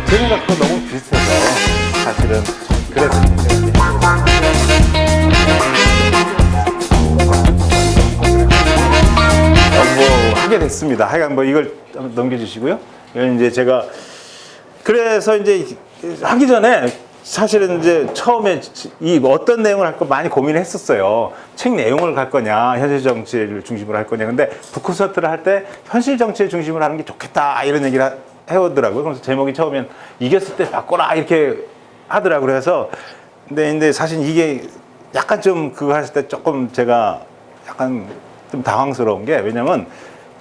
제 생각하고 너무 비슷해서 사실은 그래서 뭐 하게 됐습니다. 하여간 뭐 이걸 넘겨주시고요. 이건 이제 제가 그래서 이제 하기 전에 사실은 이제 처음에 이 어떤 내용을 할 거 많이 고민을 했었어요. 책 내용을 갈 거냐, 현실 정치를 중심으로 할 거냐. 근데 북콘서트를 할 때 현실 정치를 중심으로 하는 게 좋겠다 이런 얘기를 해오더라고요. 그래서 제목이 처음엔 이겼을 때 바꿔라 이렇게 하더라고요. 그래서 근데 사실 이게 약간 좀 그거 했을 때 조금 제가 약간 좀 당황스러운 게 왜냐면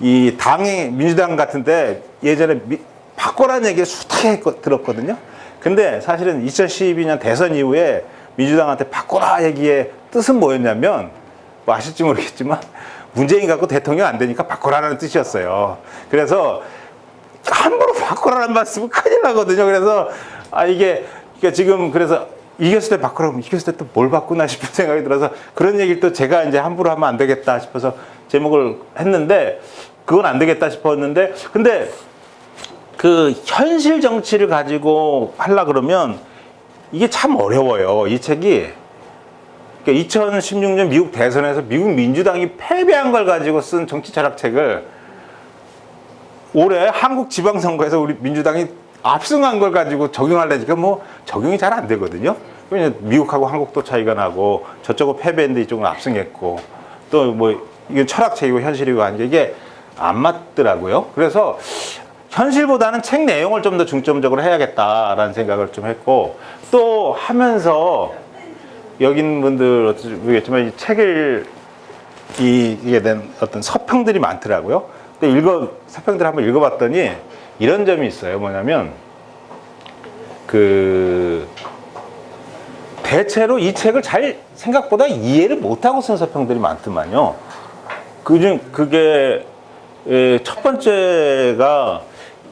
이 당이 민주당 같은데 예전에 바꿔라는 얘기를 숱하게 들었거든요. 근데 사실은 2012년 대선 이후에 민주당한테 바꿔라 얘기의 뜻은 뭐였냐면 뭐 아실지 모르겠지만 문재인 갖고 대통령 안 되니까 바꿔라라는 뜻이었어요. 그래서 함부로 바꿔라는 말 쓰면 큰일 나거든요. 그래서 이게 그러니까 지금 그래서 이겼을 때 바꾸라고 이겼을 때 또 뭘 바꾸나 싶은 생각이 들어서 그런 얘기를 또 제가 이제 함부로 하면 안 되겠다 싶어서 제목을 했는데 그건 안 되겠다 싶었는데 근데 그 현실 정치를 가지고 하려 그러면 이게 참 어려워요. 이 책이 그러니까 2016년 미국 대선에서 미국 민주당이 패배한 걸 가지고 쓴 정치 철학책을 올해 한국 지방선거에서 우리 민주당이 압승한 걸 가지고 적용하려니까 뭐 적용이 잘 안 되거든요. 왜냐면 미국하고 한국도 차이가 나고 저쪽은 패배했는데 이쪽은 압승했고 또 뭐 이건 철학책이고 현실이고 하는 게 이게 안 맞더라고요. 그래서 현실보다는 책 내용을 좀 더 중점적으로 해야겠다라는 생각을 좀 했고 또 하면서 여기 있는 분들 어떨지 모르겠지만 이 책을 이게 된 어떤 서평들이 많더라고요. 근데 서평들 한번 읽어봤더니 이런 점이 있어요. 뭐냐면 그 대체로 이 책을 잘 생각보다 이해를 못하고 쓴 서평들이 많더만요. 그게 첫 번째가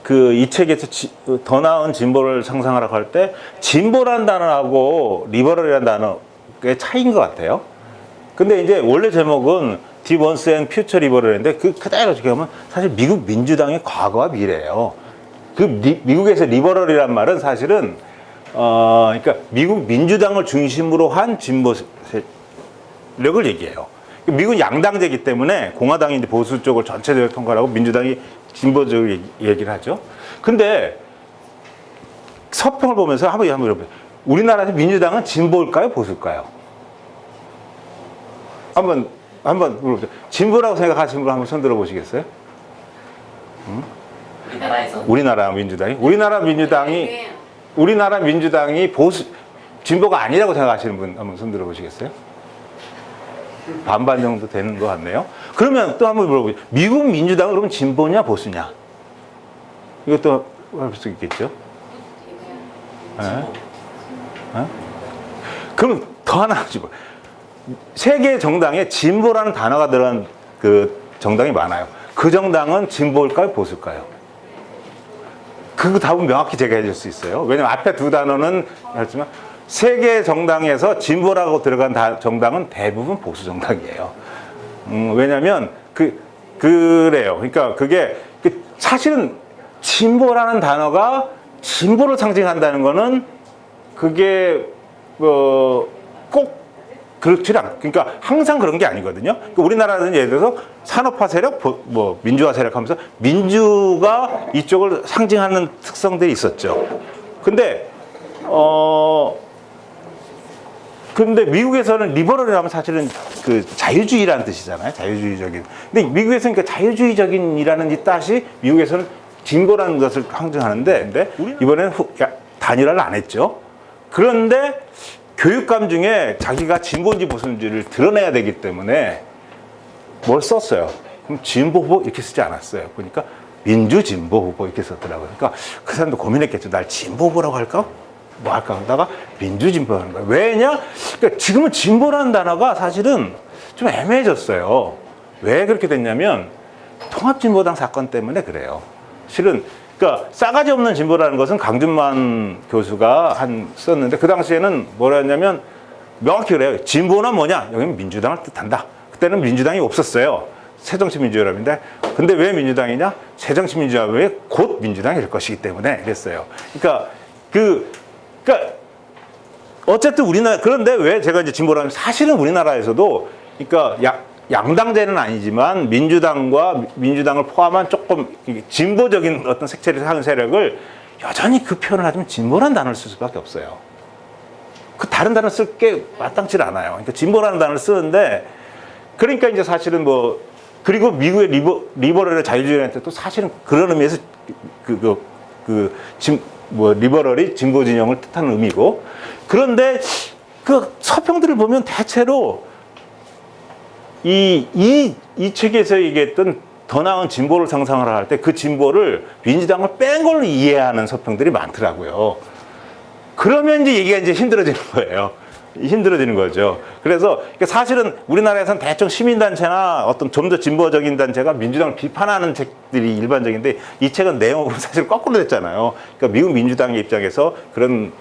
그 이 책에서 더 나은 진보를 상상하라고 할 때 진보라는 단어하고 리버럴이라는 단어의 차이인 것 같아요. 근데 이제 원래 제목은 The Once and Future Liberal인데 그대로 어떻게 보면 사실 미국 민주당의 과거와 미래예요. 미국에서 리버럴이란 말은 사실은 그러니까 미국 민주당을 중심으로 한 진보 세력을 얘기해요. 미국은 양당제이기 때문에 공화당이 이제 보수 쪽을 전체적으로 통과하고 민주당이 진보적으로 얘기를 하죠. 근데 서평을 보면서 한번 여러분 우리나라에서 민주당은 진보일까요, 보수일까요? 한번 물어보세요. 진보라고 생각하시는 분 한번 손 들어 보시겠어요? 우리나라에서? 우리나라 민주당이 진보가 아니라고 생각하시는 분 한번 손 들어 보시겠어요? 반반 정도 되는 것 같네요. 그러면 또 한번 물어보죠. 미국 민주당은 그러면 진보냐 보수냐? 이것도 할 수 있겠죠? 네? 네? 그럼 더 하나 집어. 세계 정당에 진보라는 단어가 들어간 그 정당이 많아요. 그 정당은 진보일까요, 보수일까요? 그 답은 명확히 제가 해줄 수 있어요. 왜냐면 앞에 두 단어는 했지만 세계 정당에서 진보라고 들어간 정당은 대부분 보수 정당이에요. 왜냐면 그래요. 그러니까 그게 사실은 진보라는 단어가 진보를 상징한다는 거는 그게 꼭 그렇지 그러니까 항상 그런 게 아니거든요. 그러니까 우리나라는 예를 들어서 산업화 세력, 뭐 민주화 세력 하면서 민주가 이쪽을 상징하는 특성들이 있었죠. 근데 미국에서는 리버럴이라면 사실은 그 자유주의라는 뜻이잖아요. 자유주의적인. 근데 미국에서는 그 자유주의적인이라는 이 뜻이 미국에서는 진보라는 것을 상징하는데 이번에는 단일화를 안 했죠. 그런데 교육감 중에 자기가 진보인지 보수인지를 드러내야 되기 때문에 뭘 썼어요. 그럼 진보 후보 이렇게 쓰지 않았어요. 보니까 민주진보 후보 이렇게 썼더라고요. 그러니까 그 사람도 고민했겠죠. 날 진보 후보라고 할까? 뭐 할까 하다가 민주진보 하는 거예요. 왜냐? 그러니까 지금은 진보라는 단어가 사실은 좀 애매해졌어요. 왜 그렇게 됐냐면 통합진보당 사건 때문에 그래요. 실은 그러니까 싸가지 없는 진보라는 것은 강준만 교수가 썼는데 그 당시에는 뭐라 했냐면 명확히 그래요. 진보는 뭐냐? 여기는 민주당을 뜻한다. 그때는 민주당이 없었어요. 새정치민주연합인데 근데 왜 민주당이냐? 새정치민주연합이 곧 민주당이 될 것이기 때문에 그랬어요. 그러니까 어쨌든 우리나라 그런데 왜 제가 이제 진보라면 사실은 우리나라에서도 그러니까 양당제는 아니지만 민주당을 포함한 조금 진보적인 어떤 색채를 하는 세력을 여전히 그 표현을 하자면 진보라는 단어를 쓸 수밖에 없어요. 그 다른 단어 쓸 게 마땅치 않아요. 그러니까 진보라는 단어를 쓰는데 그러니까 이제 사실은 뭐 그리고 미국의 리버럴의 자유주의한테 또 사실은 그런 의미에서 리버럴이 진보 진영을 뜻하는 의미고 그런데 그 서평들을 보면 대체로 이 책에서 얘기했던 더 나은 진보를 상상을 할 때 그 진보를 민주당을 뺀 걸로 이해하는 서평들이 많더라고요. 그러면 이제 얘기가 이제 힘들어지는 거예요. 힘들어지는 거죠. 그래서 사실은 우리나라에서는 대충 시민단체나 어떤 좀 더 진보적인 단체가 민주당을 비판하는 책들이 일반적인데 이 책은 내용으로 사실 거꾸로 됐잖아요. 그러니까 미국 민주당의 입장에서 그런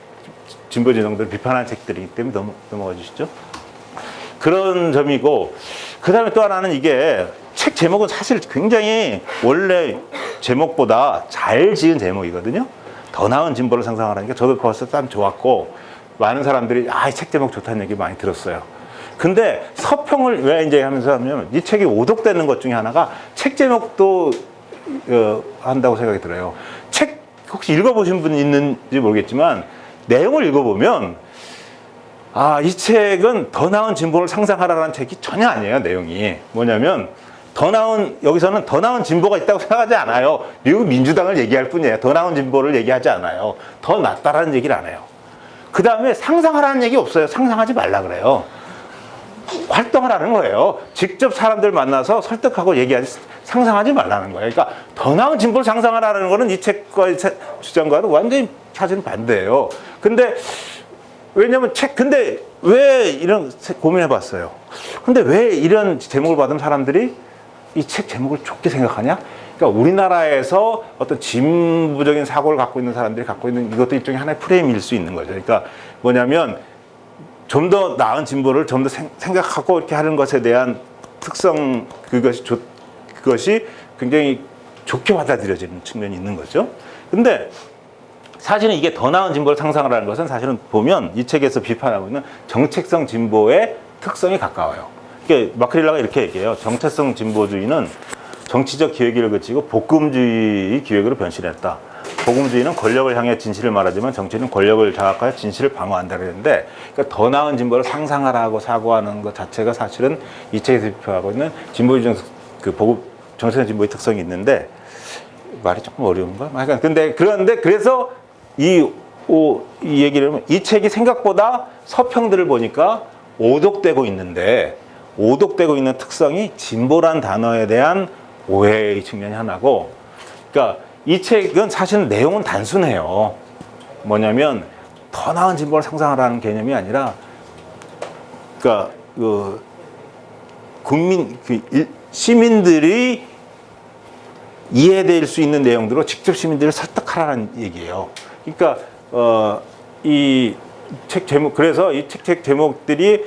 진보 진영들을 비판하는 책들이기 때문에 넘어가 주시죠. 그런 점이고 그 다음에 또 하나는 이게 책 제목은 사실 굉장히 원래 제목보다 잘 지은 제목이거든요. 더 나은 진보를 상상하라니까 저도 벌써 참 좋았고 많은 사람들이 이 책 제목 좋다는 얘기 많이 들었어요. 근데 서평을 왜 이제 하면서 하면 이 책이 오독되는 것 중에 하나가 책 제목도 한다고 생각이 들어요. 책 혹시 읽어보신 분 있는지 모르겠지만 내용을 읽어보면 이 책은 더 나은 진보를 상상하라는 책이 전혀 아니에요. 내용이 뭐냐면 여기서는 더 나은 진보가 있다고 생각하지 않아요. 미국 민주당을 얘기할 뿐이에요. 더 나은 진보를 얘기하지 않아요. 더 낫다라는 얘기를 안 해요. 그 다음에 상상하라는 얘기 없어요. 상상하지 말라 그래요. 활동하라는 거예요. 직접 사람들 만나서 설득하고 얘기하지 상상하지 말라는 거예요. 그러니까 더 나은 진보를 상상하라는 거는 이 책과의 주장과는 완전히 사실은 반대예요. 근데 왜냐면 근데 왜 이런 고민해봤어요. 근데 왜 이런 제목을 받은 사람들이 이 책 제목을 좋게 생각하냐? 그러니까 우리나라에서 어떤 진보적인 사고를 갖고 있는 사람들이 갖고 있는 이것도 일종의 하나의 프레임일 수 있는 거죠. 그러니까 뭐냐면 좀 더 나은 진보를 좀 더 생각하고 이렇게 하는 것에 대한 특성 그것이 굉장히 좋게 받아들여지는 측면이 있는 거죠. 근데 사실은 이게 더 나은 진보를 상상하라는 것은 사실은 보면 이 책에서 비판하고 있는 정책성 진보의 특성이 가까워요. 그러니까 마크릴라가 이렇게 얘기해요. 정체성 진보주의는 정치적 기회기를 그치고 복음주의 기획으로 변신했다. 복음주의는 권력을 향해 진실을 말하지만 정치는 권력을 장악하여 진실을 방어한다 그랬는데 그러니까 더 나은 진보를 상상하라고 사고하는 것 자체가 사실은 이 책에서 비판하고 있는 진보주의 정체성 진보의 특성이 있는데 말이 조금 어려운가? 그런데 그래서 이 얘기를 하면 이 책이 생각보다 서평들을 보니까 오독되고 있는 특성이 진보란 단어에 대한 오해의 측면이 하나고, 그러니까 이 책은 사실 내용은 단순해요. 뭐냐면 더 나은 진보를 상상하라는 개념이 아니라, 그러니까 시민들이 이해될 수 있는 내용들로 직접 시민들을 설득하라는 얘기예요. 그러니까 이 책 제목, 그래서 이 책 제목들이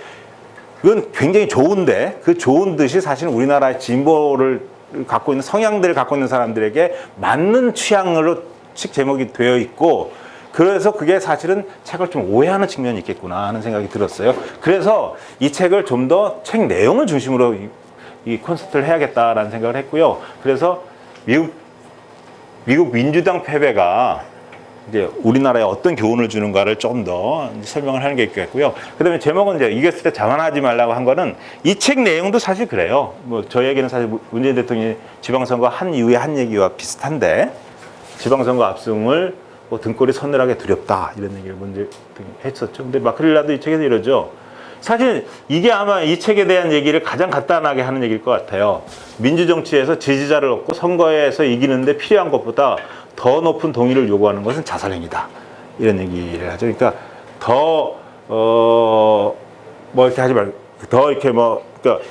그건 굉장히 좋은데 그 좋은 뜻이 사실은 우리나라의 진보를 갖고 있는 성향들을 갖고 있는 사람들에게 맞는 취향으로 책 제목이 되어 있고, 그래서 그게 사실은 책을 좀 오해하는 측면이 있겠구나 하는 생각이 들었어요. 그래서 이 책을 좀 더 책 내용을 중심으로 이 콘서트를 해야겠다라는 생각을 했고요. 그래서 미국 민주당 패배가 이제 우리나라에 어떤 교훈을 주는가를 좀 더 설명을 하는 게 있겠고요. 그 다음에 제목은 이제 이겼을 때 자만하지 말라고 한 거는 이 책 내용도 사실 그래요. 뭐 저에게는 사실 문재인 대통령이 지방선거 한 이후에 한 얘기와 비슷한데, 지방선거 압승을 뭐 등골이 서늘하게 두렵다 이런 얘기를 먼저 했었죠. 근데 마크릴라도 이 책에서 이러죠. 사실 이게 아마 이 책에 대한 얘기를 가장 간단하게 하는 얘기일 것 같아요. 민주정치에서 지지자를 얻고 선거에서 이기는데 필요한 것보다 더 높은 동의를 요구하는 것은 자살행위다. 이런 얘기를 하죠. 그러니까 이렇게 하지 말고, 그러니까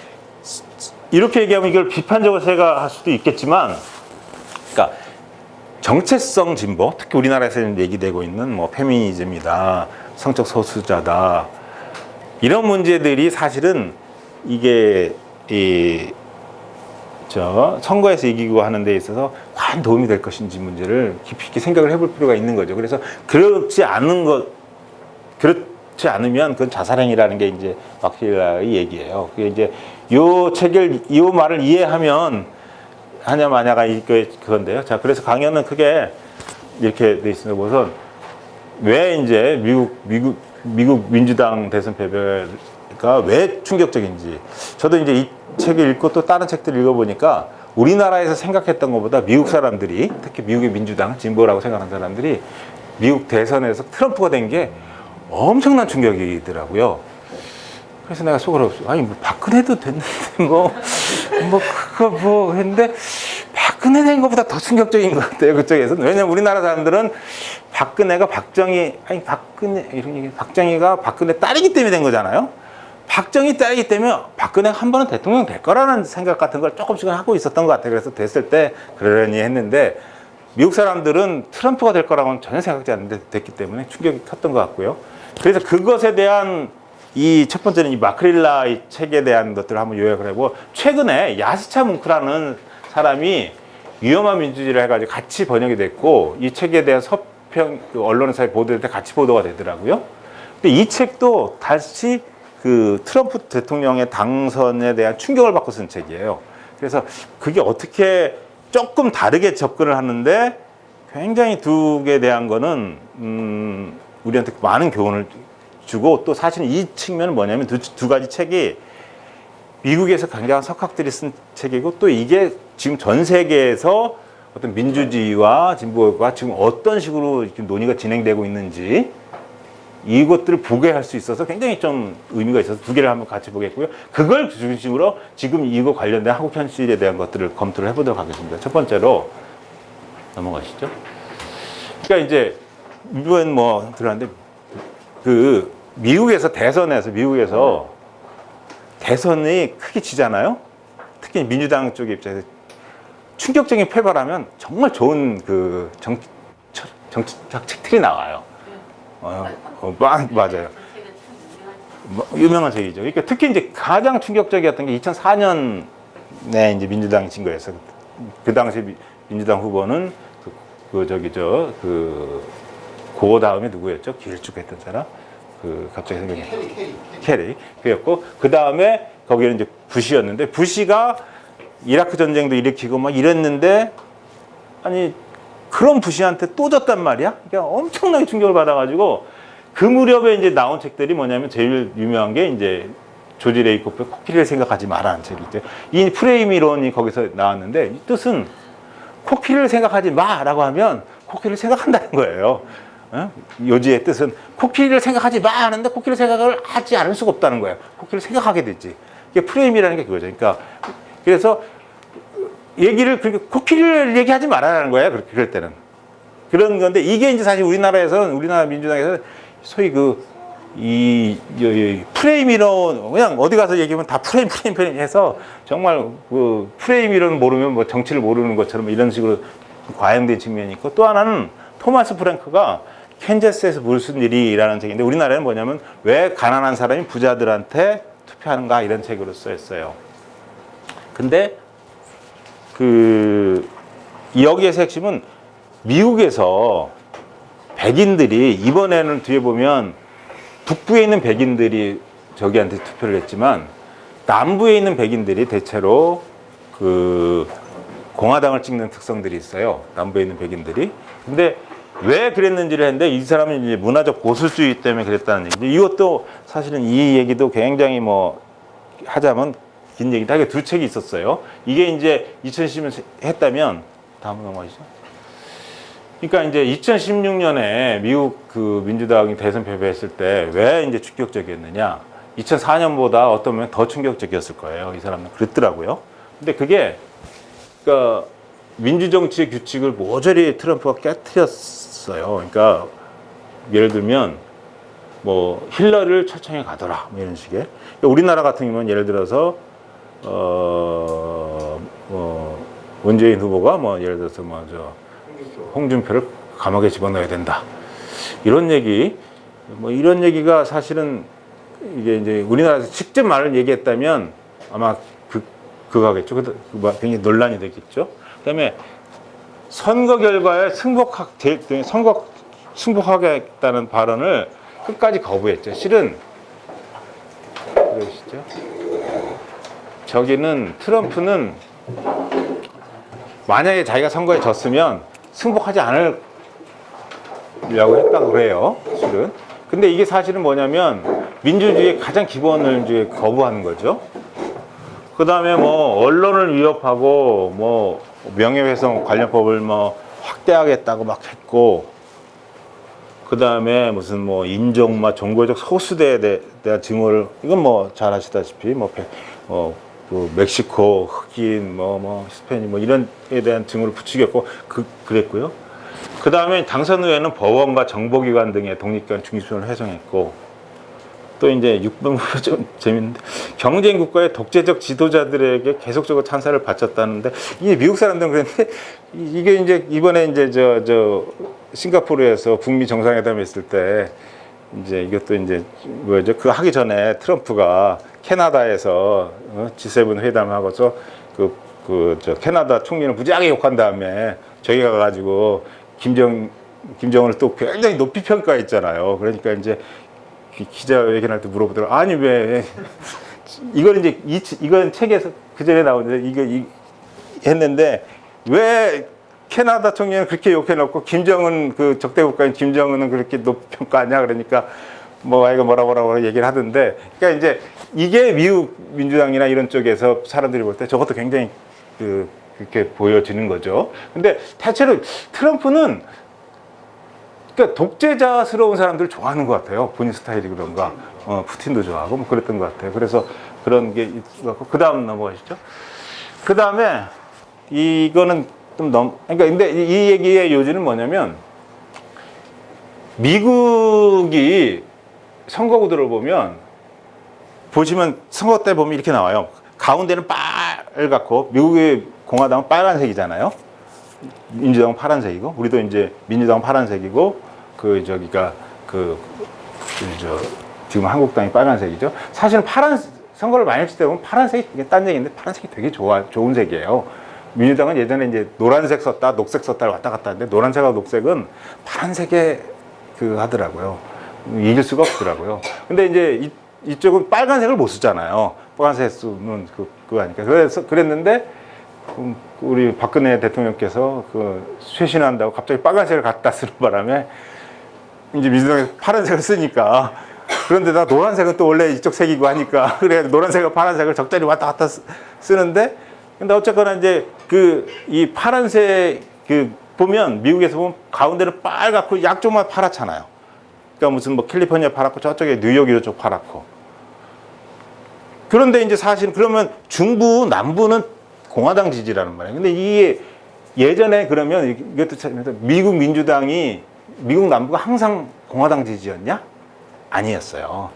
이렇게 얘기하면 이걸 비판적으로 생각할 수도 있겠지만, 그러니까 정체성 진보, 특히 우리나라에서 얘기되고 있는 뭐 페미니즘이다, 성적 소수자다, 이런 문제들이 사실은 이게 선거에서 이기고 하는 데 있어서 과연 도움이 될 것인지 문제를 깊이 있게 생각을 해볼 필요가 있는 거죠. 그래서 그렇지 않으면 그건 자살행위라는 게 이제 마키아벨리의 얘기예요. 그게 이제 요 말을 이해하면 하냐 마냐가 그건데요. 자, 그래서 강연은 크게 이렇게 돼 있습니다. 우선 왜 이제 미국 민주당 대선 패배가 왜 충격적인지. 저도 이제 이 책을 읽고 또 다른 책들 읽어보니까 우리나라에서 생각했던 것보다 미국 사람들이, 특히 미국의 민주당 진보라고 생각하는 사람들이 미국 대선에서 트럼프가 된 게 엄청난 충격이더라고요. 그래서 내가 속으로, 아니, 뭐, 박근혜도 됐는데, 그거 했는데, 박근혜 된 것보다 더 충격적인 것 같아요, 그쪽에서는. 왜냐면 우리나라 사람들은 박근혜가 박정희가 박근혜 딸이기 때문에 된 거잖아요. 박정희 딸이기 때문에 박근혜가 한 번은 대통령 될 거라는 생각 같은 걸 조금씩은 하고 있었던 것 같아요. 그래서 됐을 때 그러려니 했는데, 미국 사람들은 트럼프가 될 거라고는 전혀 생각지 않는데 됐기 때문에 충격이 컸던 것 같고요. 그래서 그것에 대한 이 첫 번째는 이 마크릴라 이 책에 대한 것들을 한번 요약을 해보고, 최근에 야스차 뭉크라는 사람이 위험한 민주주의를 해가지고 같이 번역이 됐고, 이 책에 대한 서평, 언론사에 보도될 때 같이 보도가 되더라고요. 근데 이 책도 다시 그 트럼프 대통령의 당선에 대한 충격을 받고 쓴 책이에요. 그래서 그게 어떻게 조금 다르게 접근을 하는데 굉장히 두 개에 대한 거는 우리한테 많은 교훈을 주고, 또 사실 이 측면은 뭐냐면 두 가지 책이 미국에서 굉장한 석학들이 쓴 책이고, 또 이게 지금 전 세계에서 어떤 민주주의와 진보가 지금 어떤 식으로 논의가 진행되고 있는지 이것들을 보게 할 수 있어서 굉장히 좀 의미가 있어서 두 개를 한번 같이 보겠고요. 그걸 중심으로 지금 이거 관련된 한국 현실에 대한 것들을 검토를 해보도록 하겠습니다. 첫 번째로 넘어가시죠. 그러니까 이제 이번 뭐 들어갔는데, 그 미국에서 대선이 크게 지잖아요. 특히 민주당 쪽의 입장에서 충격적인 패배라면 정말 좋은 그 정치적 책들이 나와요. 맞아요. 유명한 책이죠. 그러니까 특히 이제 가장 충격적이었던 게 2004년에 이제 민주당이 진 거였어요. 그 당시 민주당 후보는 그 다음에 누구였죠? 길쭉했던 사람? 갑자기 생각이 캐리. 그였고, 그 다음에 거기는 이제 부시였는데, 부시가 이라크 전쟁도 일으키고 막 이랬는데, 아니, 그런 부시한테 또 졌단 말이야? 그러니까 엄청나게 충격을 받아가지고, 그 무렵에 이제 나온 책들이 뭐냐면 제일 유명한 게 이제 조지 레이코프의 코끼리를 생각하지 마라는 책이죠. 이 프레임 이론이 거기서 나왔는데, 이 뜻은 코끼리를 생각하지 마라고 하면 코끼리를 생각한다는 거예요. 요지의 뜻은 코끼리를 생각하지 마 하는데 코끼리 생각을 하지 않을 수가 없다는 거예요. 코끼리를 생각하게 되지. 이게 프레임이라는 게 그거죠. 그러니까 그래서 코끼리를 얘기하지 말아라는 거예요. 그럴 때는. 그런 건데, 이게 이제 사실 우리나라 민주당에서는 소위 이 프레임 이론, 그냥 어디 가서 얘기하면 다 프레임 해서 정말 그 프레임 이론 모르면 뭐 정치를 모르는 것처럼 이런 식으로 과잉된 측면이 있고, 또 하나는 토마스 프랭크가 캔자스에서 무슨 일이라는 책인데, 우리나라는 뭐냐면 왜 가난한 사람이 부자들한테 투표하는가 이런 책으로 써있어요. 근데 여기에서 핵심은 미국에서 백인들이, 이번에는 뒤에 보면 북부에 있는 백인들이 저기한테 투표를 했지만 남부에 있는 백인들이 대체로 공화당을 찍는 특성들이 있어요. 남부에 있는 백인들이. 근데 왜 그랬는지를 했는데, 이 사람은 이제 문화적 보수주의 때문에 그랬다는 얘기죠. 이것도 사실은 이 얘기도 굉장히 하자면 긴 얘기인데, 하게 두 책이 있었어요. 이게 이제 2010년에 했다면, 다음 넘어가시죠. 그러니까 이제 2016년에 미국 민주당이 대선 패배했을 때 왜 이제 충격적이었느냐. 2004년보다 어떤 면에 더 충격적이었을 거예요. 이 사람은 그랬더라고요. 근데 그게, 그러니까 민주정치의 규칙을 모조리 트럼프가 깨트렸어요. 그러니까 예를 들면 뭐 힐러리를 초청해 가더라, 뭐 이런 식의. 그러니까 우리나라 같은 경우는 예를 들어서 문재인 후보가 예를 들어서 홍준표를 감옥에 집어넣어야 된다, 이런 얘기가 사실은 이게 이제 우리나라에서 직접 말을 얘기했다면 아마 그거 하겠죠. 굉장히 논란이 되겠죠. 그다음에 선거 결과에 승복하겠다는 발언을 끝까지 거부했죠. 실은 그러시죠. 저기는 트럼프는 만약에 자기가 선거에 졌으면 승복하지 않으려고 했다고 그래요. 실은. 근데 이게 사실은 뭐냐면 민주주의의 가장 기본을 이제 거부하는 거죠. 그 다음에 뭐 언론을 위협하고 뭐 명예훼손 관련법을 뭐 확대하겠다고 막 했고, 그 다음에 무슨 뭐 인종마 종교적 소수대에 대한 증오를, 이건 뭐 잘 아시다시피 그 멕시코 흑인 뭐 히스패닉 뭐 이런 에 대한 증오를 부추겼고 그랬고요. 그 다음에 당선 후에는 법원과 정보기관 등의 독립기관 중립성을 훼손했고, 또 이제 6번으로 좀 재밌는데 경쟁국가의 독재적 지도자들에게 계속적으로 찬사를 바쳤다는데, 이게 미국 사람들은 그랬는데 이게 이제 이번에 이제 저 싱가포르에서 북미 정상회담 했을 때 이제 이것도 이제 뭐죠? 그 하기 전에 트럼프가 캐나다에서 G7 회담하고서 저 캐나다 총리를 무지하게 욕한 다음에 저기 가가지고 김정은을 또 굉장히 높이 평가했잖아요. 그러니까 이제 기자회견할 때 물어보더라고. 아니 왜 이건 이제 이건 책에서 그 전에 나오는데 이거 했는데 왜 캐나다 총리는 그렇게 욕해놓고 김정은 그 적대 국가인 김정은은 그렇게 높이 평가하냐. 그러니까 뭐 이거 뭐라고 얘기를 하던데, 그러니까 이제 이게 미국 민주당이나 이런 쪽에서 사람들이 볼 때 저것도 굉장히 그렇게 보여지는 거죠. 근데 대체로 트럼프는 그러니까 독재자스러운 사람들을 좋아하는 것 같아요. 본인 스타일이 그런가. 푸틴도 좋아하고 뭐 그랬던 것 같아요. 그래서 그런 게 있고, 그 다음 넘어가시죠. 그 다음에 이거는 좀 그러니까 근데 이 얘기의 요지는 뭐냐면, 미국이 선거구도를 보시면 선거 때 보면 이렇게 나와요. 가운데는 빨갛고, 미국의 공화당은 빨간색이잖아요. 민주당은 파란색이고, 우리도 이제 민주당은 파란색이고, 지금 한국당이 빨간색이죠. 사실은 선거를 많이 했을 때 보면 파란색이 딴 얘기인데, 파란색이 되게 좋은 색이에요. 민주당은 예전에 이제 노란색 썼다, 녹색 썼다를 왔다 갔다 하는데, 노란색하고 녹색은 파란색에 하더라고요. 이길 수가 없더라고요. 근데 이제 이쪽은 빨간색을 못 쓰잖아요. 빨간색 쓰면 그거 아니까. 그래서 그랬는데, 우리 박근혜 대통령께서 쇄신한다고 갑자기 빨간색을 갖다 쓰는 바람에 이제 민주당이 파란색을 쓰니까, 그런데다 노란색은 또 원래 이쪽 색이고 하니까, 그래 노란색과 파란색을 적절히 왔다 갔다 쓰는데, 근데 어쨌거나 이제 이 파란색 보면 미국에서 보면 가운데는 빨갛고 약쪽만 파랗잖아요. 그러니까 무슨 뭐 캘리포니아 파랗고 저쪽에 뉴욕 이쪽 파랗고. 그런데 이제 사실 그러면 중부 남부는 공화당 지지라는 말이에요. 근데 이게 예전에 그러면 이것도 참, 미국 남부가 항상 공화당 지지였냐? 아니었어요.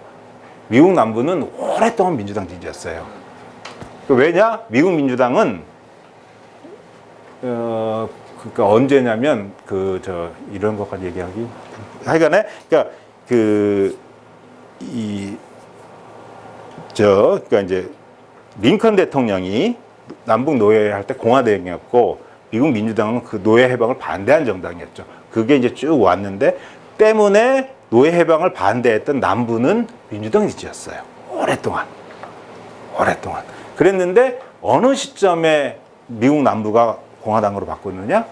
미국 남부는 오랫동안 민주당 지지였어요. 왜냐? 미국 민주당은 그러니까 언제냐면 이런 것까지 얘기하기 하여간에, 그러니까 그러니까 이제 링컨 대통령이 남북 노예할 때 공화당이었고, 미국 민주당은 그 노예 해방을 반대한 정당이었죠. 그게 이제 쭉 왔는데, 때문에 노예 해방을 반대했던 남부는 민주당 지지였어요. 오랫동안. 그랬는데 어느 시점에 미국 남부가 공화당으로 바꿨느냐?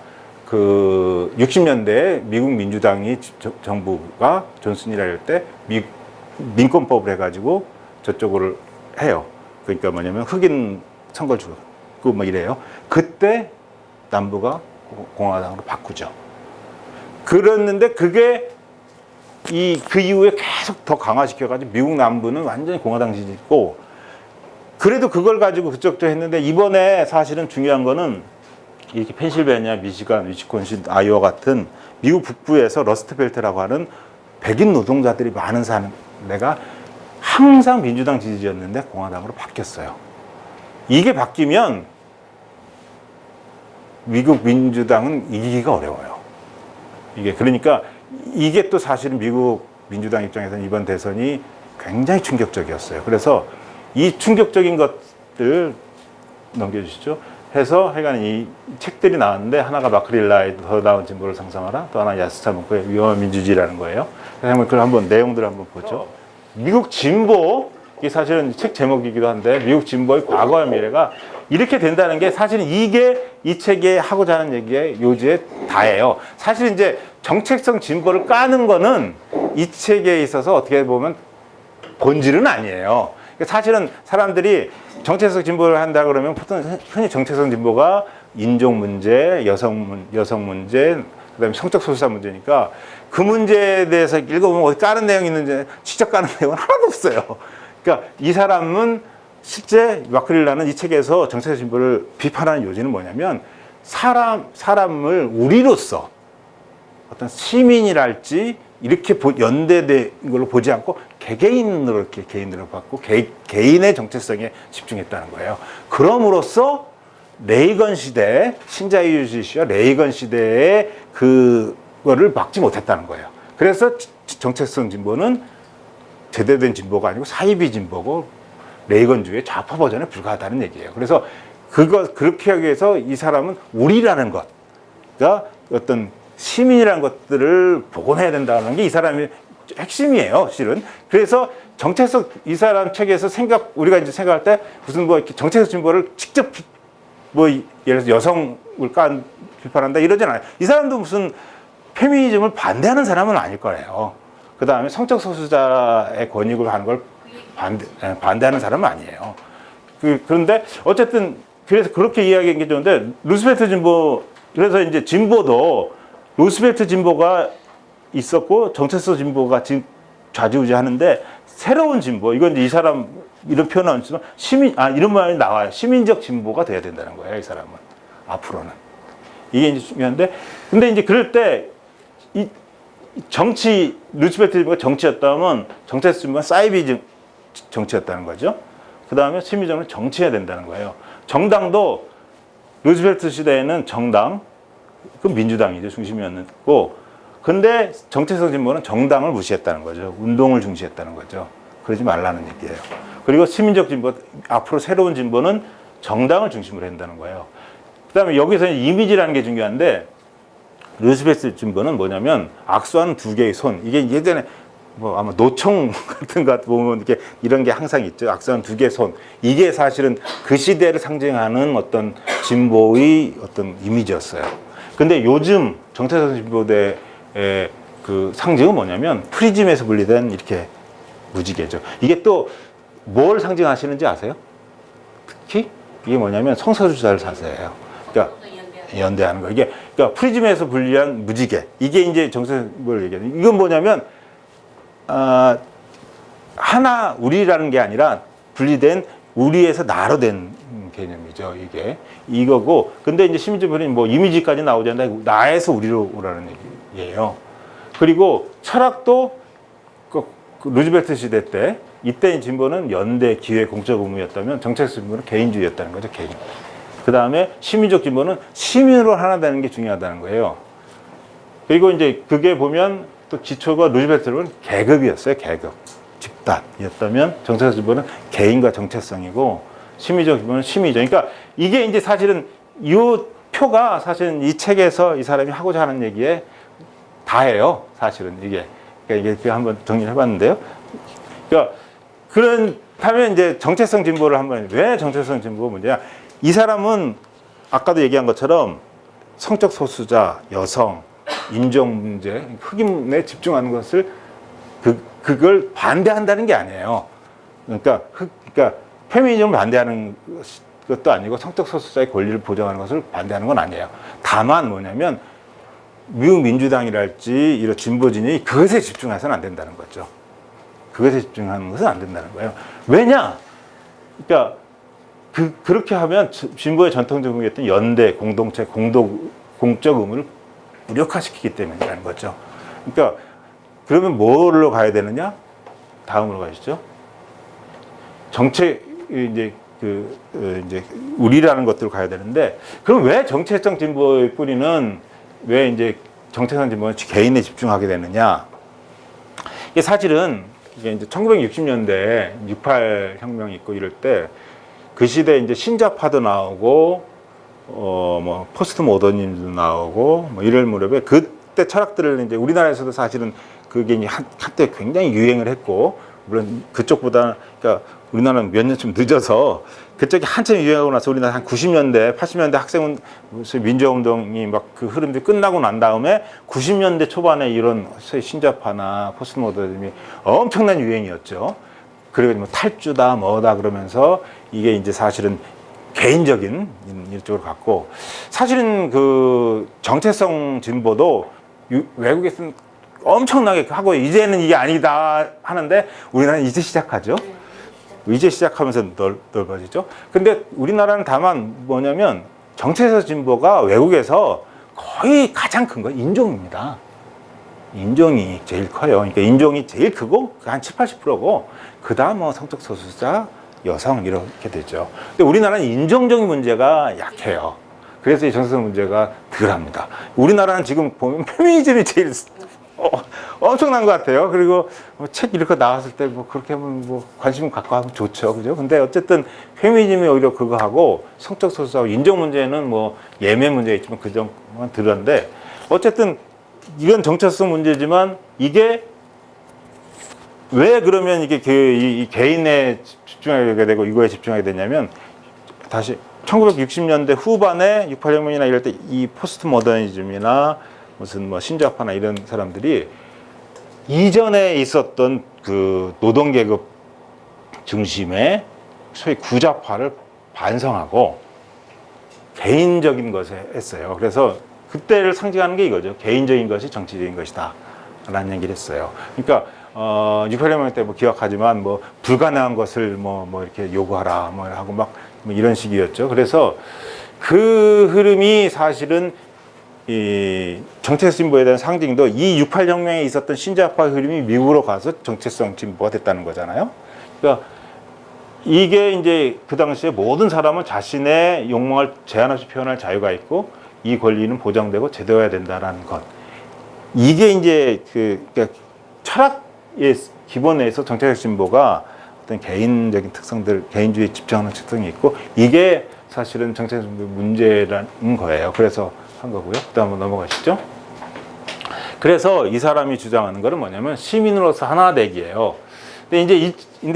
60년대에 미국 민주당이 정부가 존슨이라 할 때 민권법을 해가지고 저쪽으로 해요. 그러니까 뭐냐면 흑인 선거를 주고 뭐 이래요. 그때 남부가 공화당으로 바꾸죠. 그랬는데 그게 그 이후에 계속 더 강화시켜가지고 미국 남부는 완전히 공화당 지지고, 그래도 그걸 가지고 그쪽도 했는데, 이번에 사실은 중요한 거는 이렇게 펜실베니아, 미시간, 위스콘신, 아이오와 같은 미국 북부에서 러스트벨트라고 하는 백인 노동자들이 많은 데가 항상 민주당 지지였는데 공화당으로 바뀌었어요. 이게 바뀌면 미국 민주당은 이기기가 어려워요. 그러니까 이게 또 사실은 미국 민주당 입장에서는 이번 대선이 굉장히 충격적이었어요. 그래서 이 충격적인 것들, 넘겨주시죠. 해서 하여간 이 책들이 나왔는데 하나가 마크릴라의 더 나은 진보를 상상하라, 또 하나 야스차 몽크의 위험한 민주주의라는 거예요. 그래서 그걸 한번 내용들을 한번 보죠. 미국 진보, 이게 사실은 책 제목이기도 한데 미국 진보의 과거와 미래가 이렇게 된다는 게 사실은 이게 이 책에 하고자 하는 얘기의 요지의 다예요. 사실 이제 정책성 진보를 까는 거는 이 책에 있어서 어떻게 보면 본질은 아니에요. 사실은 사람들이 정책성 진보를 한다 그러면 보통 흔히 정책성 진보가 인종 문제, 여성 문제, 그다음에 성적 소수자 문제니까 그 문제에 대해서 읽어보면 어디 까는 내용이 있는지 직접 까는 내용은 하나도 없어요. 그러니까 이 사람은 실제 마크릴라는 이 책에서 정책적 진보를 비판하는 요지는 뭐냐면 사람을 우리로서 어떤 시민이랄지 이렇게 연대된 걸로 보지 않고 개개인으로 이렇게 개인으로 봤고 개인의 정체성에 집중했다는 거예요. 그럼으로써 레이건 시대, 신자유주의와 레이건 시대의 그거를 막지 못했다는 거예요. 그래서 정체성 진보는 제대로 된 진보가 아니고 사이비 진보고 레이건주의 좌파 버전에 불과하다는 얘기예요. 그래서 그렇게 하기 위해서 이 사람은 우리라는 것, 그러니까 어떤 시민이라는 것들을 복원해야 된다는 게 이 사람의 핵심이에요, 실은. 그래서 정체성, 이 사람 책에서 우리가 이제 생각할 때 무슨 뭐 이렇게 정체성 진보를 직접 뭐 예를 들어서 여성을 비판한다 이러진 않아요. 이 사람도 무슨 페미니즘을 반대하는 사람은 아닐 거예요. 그 다음에 성적 소수자의 권익을 하는 걸 반대하는 사람은 아니에요. 그런데 어쨌든 그래서 그렇게 이야기한 게 좋은데 루스벨트 진보, 그래서 이제 진보도 루스벨트 진보가 있었고 정체성 진보가 지금 좌지우지하는데 새로운 진보, 이건 이제 이 사람 이런 표현 나오지만 이런 말이 나와요. 시민적 진보가 돼야 된다는 거예요, 이 사람은 앞으로는. 이게 이제 중요한데, 근데 이제 그럴 때 이 정치, 루스벨트 진보가 정치였다면 정체성 진보가 사이비 정치였다는 거죠. 그 다음에 시민정은 정치해야 된다는 거예요. 정당도 루스벨트 시대에는 정당, 그 민주당이죠, 중심이었고, 근데 정체성 진보는 정당을 무시했다는 거죠. 운동을 중시했다는 거죠. 그러지 말라는 얘기예요. 그리고 시민적 진보, 앞으로 새로운 진보는 정당을 중심으로 한다는 거예요. 그 다음에 여기서 이미지라는 게 중요한데, 루스벨트 진보는 뭐냐면 악수하는 두 개의 손. 이게 예전에 뭐 아마 노총 같은 거 보면 이렇게 이런 게 항상 있죠. 악수하는 두 개의 손. 이게 사실은 그 시대를 상징하는 어떤 진보의 어떤 이미지였어요. 근데 요즘 정체성 진보대의 그 상징은 뭐냐면 프리즘에서 분리된 이렇게 무지개죠. 이게 또 뭘 상징하시는지 아세요? 특히 이게 뭐냐면 성소수자를 사세요. 그러니까 연대하는 거. 이게 그러니까 프리즘에서 분리한 무지개. 이게 이제 정체성을 얘기하는. 이건 뭐냐면 하나 우리라는 게 아니라 분리된 우리에서 나로 된 개념이죠. 이게 이거고. 근데 이제 시민주의는 뭐 이미지까지 나오지 않는다. 나에서 우리로 오라는 얘기예요. 그리고 철학도 그 루즈벨트 시대 때 이때의 진보는 연대, 기회, 공적 의무였다면 정책적 진보는 개인주의였다는 거죠. 개인. 그 다음에 시민적 진보는 시민으로 하나 되는 게 중요하다는 거예요. 그리고 이제 그게 보면 또 기초가 루즈벨트는 계급이었어요. 계급. 집단이었다면 정책적 진보는 개인과 정체성이고 심의적 진보는 심의적. 그러니까 이게 이제 사실은 이 표가 사실은 이 책에서 이 사람이 하고자 하는 얘기에 다예요. 사실은 이게. 그러니까 이게 한번 정리를 해봤는데요. 그러니까 그렇다면 이제 정체성 진보를 한번, 왜 정체성 진보가 문제냐? 이 사람은 아까도 얘기한 것처럼 성적 소수자, 여성, 인종 문제, 흑인에 집중하는 것을 그걸 반대한다는 게 아니에요. 그러니까 페미니즘을 반대하는 것도 아니고 성적 소수자의 권리를 보장하는 것을 반대하는 건 아니에요. 다만 뭐냐면 미국 민주당이랄지 이런 진보진이 그것에 집중해서는 안 된다는 거죠. 그것에 집중하는 것은 안 된다는 거예요. 왜냐? 그러니까 그렇게 하면 진보의 전통적으로 했던 연대, 공동체, 공적 의무를 무력화시키기 때문이라는 거죠. 그러니까 그러면 뭐로 가야 되느냐? 다음으로 가시죠. 정책 이제 이제 우리라는 것들로 가야 되는데, 그럼 왜 정체성 진보의 뿌리는 왜 이제 정체성 진보는 개인에 집중하게 되느냐? 이게 사실은 이게 이제 1960년대 68 혁명이 있고 이럴 때 그 시대에 이제 신자파도 나오고 뭐 포스트 모더니즘도 나오고 뭐 이럴 무렵에 그때 철학들을 이제 우리나라에서도 사실은 그게 이제 한때 굉장히 유행을 했고, 물론 그쪽보다, 그러니까 우리나라는 몇 년쯤 늦어서 그쪽이 한참 유행하고 나서 우리나라 한 90년대, 80년대 학생 민주화운동이 막 그 흐름들이 끝나고 난 다음에 90년대 초반에 이런 신자파나 포스트 모더니즘이 엄청난 유행이었죠. 그리고 뭐 탈주다 뭐다 그러면서 이게 이제 사실은 개인적인 이쪽으로 갔고, 사실은 그 정체성 진보도 외국에서는 엄청나게 하고 이제는 이게 아니다 하는데 우리나라는 이제 시작하죠. 이제 시작하면서 넓어지죠. 근데 우리나라는 다만 뭐냐면 정체성 진보가 외국에서 거의 가장 큰 건 인종입니다. 인종이 제일 커요. 그러니까 인종이 제일 크고 한 7, 80%고 그다음 뭐 성적 소수자, 여성 이렇게 되죠. 근데 우리나라는 인종적인 문제가 약해요. 그래서 이 정체성 문제가 덜합니다. 우리나라는 지금 보면 페미니즘이 제일 엄청난 것 같아요. 그리고 뭐 책 이렇게 나왔을 때 뭐 그렇게 하면 뭐 관심 갖고 하면 좋죠, 그죠? 근데 어쨌든 페미니즘이 오히려 그거 하고 성적 소수하고 인종 문제는 뭐 예외 문제가 있지만 그 정도만 들었는데, 어쨌든 이건 정체성 문제지만 이게 왜 그러면 이게 이 개인에 집중하게 되고 이거에 집중하게 되냐면, 다시 1960년대 후반에 68혁명이나 이럴 때 이 포스트 모더니즘이나 무슨 뭐 신자파나 이런 사람들이 이전에 있었던 그 노동계급 중심의 소위 구자파를 반성하고 개인적인 것에 했어요. 그래서 그때를 상징하는 게 이거죠. 개인적인 것이 정치적인 것이다 라는 얘기를 했어요. 그러니까 68혁명 때 뭐 기억하지만 뭐 불가능한 것을 뭐 이렇게 요구하라 뭐 하고 막 뭐 이런 식이었죠. 그래서 그 흐름이 사실은 이 정체성 진보에 대한 상징도 이 68혁명에 있었던 신자파 흐름이 미국으로 가서 정체성 진보가 됐다는 거잖아요. 그러니까 이게 이제 그 당시에 모든 사람은 자신의 욕망을 제한 없이 표현할 자유가 있고 이 권리는 보장되고 제대로해야 된다라는 것. 이게 이제 그러니까 철학의 기본에서 정체성 진보가 어떤 개인적인 특성들, 개인주의에 집중하는 특성이 있고, 이게 사실은 정체성 진보 문제라는 거예요. 그래서 한 거고요. 그다음 한번 넘어가시죠. 그래서 이 사람이 주장하는 거는 뭐냐면 시민으로서 하나 되기예요. 근데